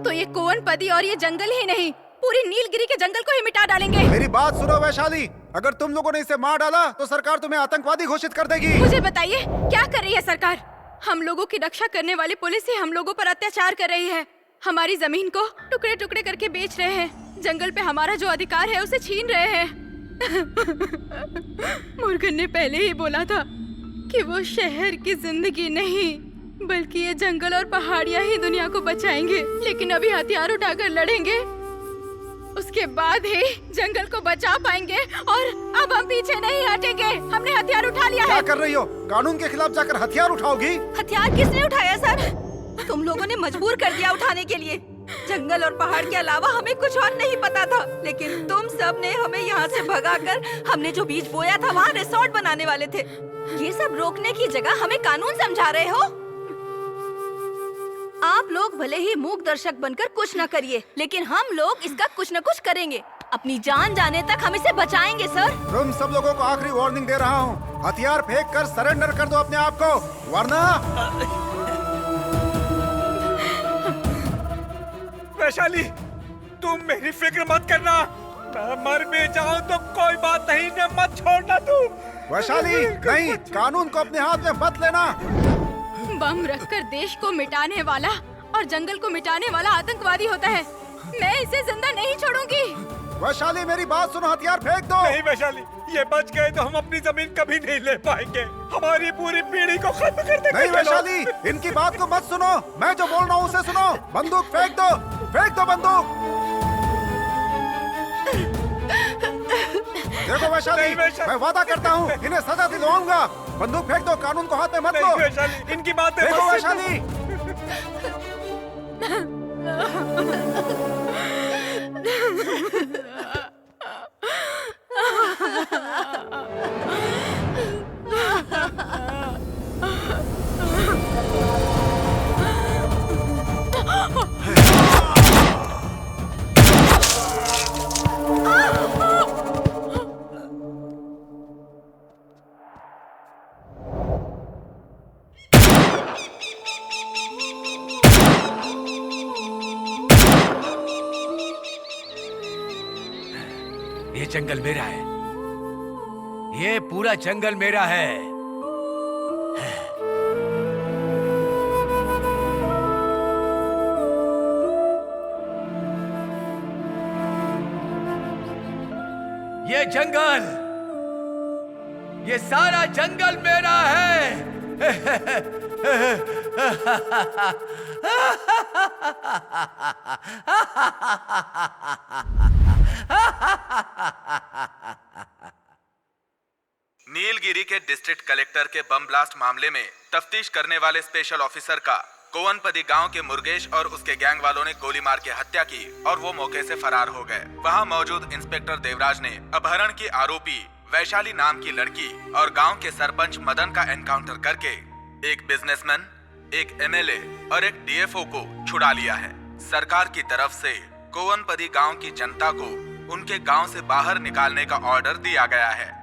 तो ये कोवनपदी और ये जंगल ही नहीं, पूरी नीलगिरी के जंगल को ही मिटा डालेंगे। मेरी बात सुनो वैशाली, अगर तुम लोगों ने इसे मार डाला तो सरकार तुम्हें आतंकवादी घोषित कर देगी। मुझे बताइए क्या कर रही है सरकार? हम लोगों की रक्षा करने वाली पुलिस ही हम लोगों पर अत्याचार कर रही है। हमारी जमीन को टुकड़े टुकड़े करके बेच रहे हैं। जंगल पे हमारा जो अधिकार है उसे छीन रहे हैं। मुर्गन ने पहले ही बोला था कि वो शहर की जिंदगी नहीं बल्कि ये जंगल और पहाड़ियां ही दुनिया को बचाएंगे। लेकिन अभी हथियार उठाकर लड़ेंगे, उसके बाद ही जंगल को बचा पाएंगे। और अब हम पीछे नहीं हटेंगे। हमने हथियार उठा लिया है। क्या कर रही हो? कानून के खिलाफ जाकर हथियार उठाओगी? हथियार किसने उठाया सर? तुम लोगों ने मजबूर कर दिया उठाने के लिए। जंगल और पहाड़ के अलावा हमें कुछ और नहीं पता था, लेकिन तुम सब ने हमें यहाँ से भगाकर हमने जो बीज बोया था वहाँ रिसोर्ट बनाने वाले थे। ये सब रोकने की जगह हमें कानून समझा रहे हो। आप लोग भले ही मूक दर्शक बनकर कुछ न करिए, लेकिन हम लोग इसका कुछ न कुछ करेंगे। अपनी जान जाने तक हम इसे बचाएंगे सर। तुम सब लोगों को आखिरी वार्निंग दे रहा हूँ, हथियार फेंक कर सरेंडर कर दो अपने आप को, वरना। वैशाली, तुम मेरी फिक्र मत करना। मैं मर भी जाऊं तो कोई बात नहीं, ने मत छोड़ना तू। वैशाली, नहीं, कानून को अपने हाथ में मत लेना। बम रखकर देश को मिटाने वाला और जंगल को मिटाने वाला आतंकवादी होता है। मैं इसे जिंदा नहीं छोड़ूंगी। वैशाली, मेरी बात सुनो, हथियार फेंक दो। नहीं वैशाली, ये बच गए तो हम अपनी जमीन कभी नहीं ले पाएंगे। हमारी पूरी पीढ़ी को खत्म कर देंगे। नहीं वैशाली, इनकी बात को मत सुनो, मैं जो बोल रहा हूँ उसे सुनो। बंदूक फेंक दो, फेंक दो बंदूक। देखो वैशाली, मैं वादा करता हूँ इन्हें सजा दिलवाऊंगा। बंदूक फेंक दो, कानून को हाथ में मत लो। वैशाली, इनकी बातें देखो वैशाली। ये जंगल मेरा है, ये पूरा जंगल मेरा है। ये जंगल, ये सारा जंगल मेरा है। नीलगिरी के डिस्ट्रिक्ट कलेक्टर के बम ब्लास्ट मामले में तफ्तीश करने वाले स्पेशल ऑफिसर का कोवनपदी गांव के मुर्गेश और उसके गैंग वालों ने गोली मार के हत्या की और वो मौके से फरार हो गए। वहां मौजूद इंस्पेक्टर देवराज ने अपहरण की आरोपी वैशाली नाम की लड़की और गांव के सरपंच मदन का एनकाउंटर करके एक बिजनेसमैन, एक एमएलए और एक डीएफओ को छुड़ा लिया है। सरकार की तरफ से कोवनपदी गांव की जनता को उनके गांव से बाहर निकालने का ऑर्डर दिया गया है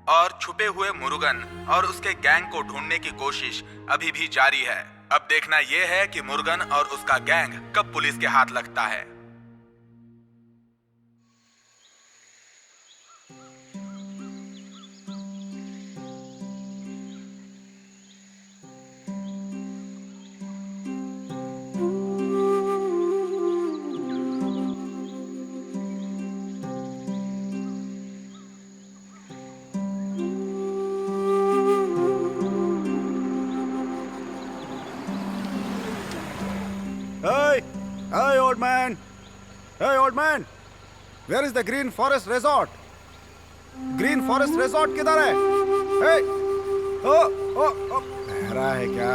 और छुपे हुए मुरुगन और उसके गैंग को ढूंढने की कोशिश अभी भी जारी है। अब देखना यह है कि मुरुगन और उसका गैंग कब पुलिस के हाथ लगता है। Hey, old man! Hey, old man! Where is the Green Forest Resort? Green Forest Resort किधर है? Hey! Oh! बहरा है क्या?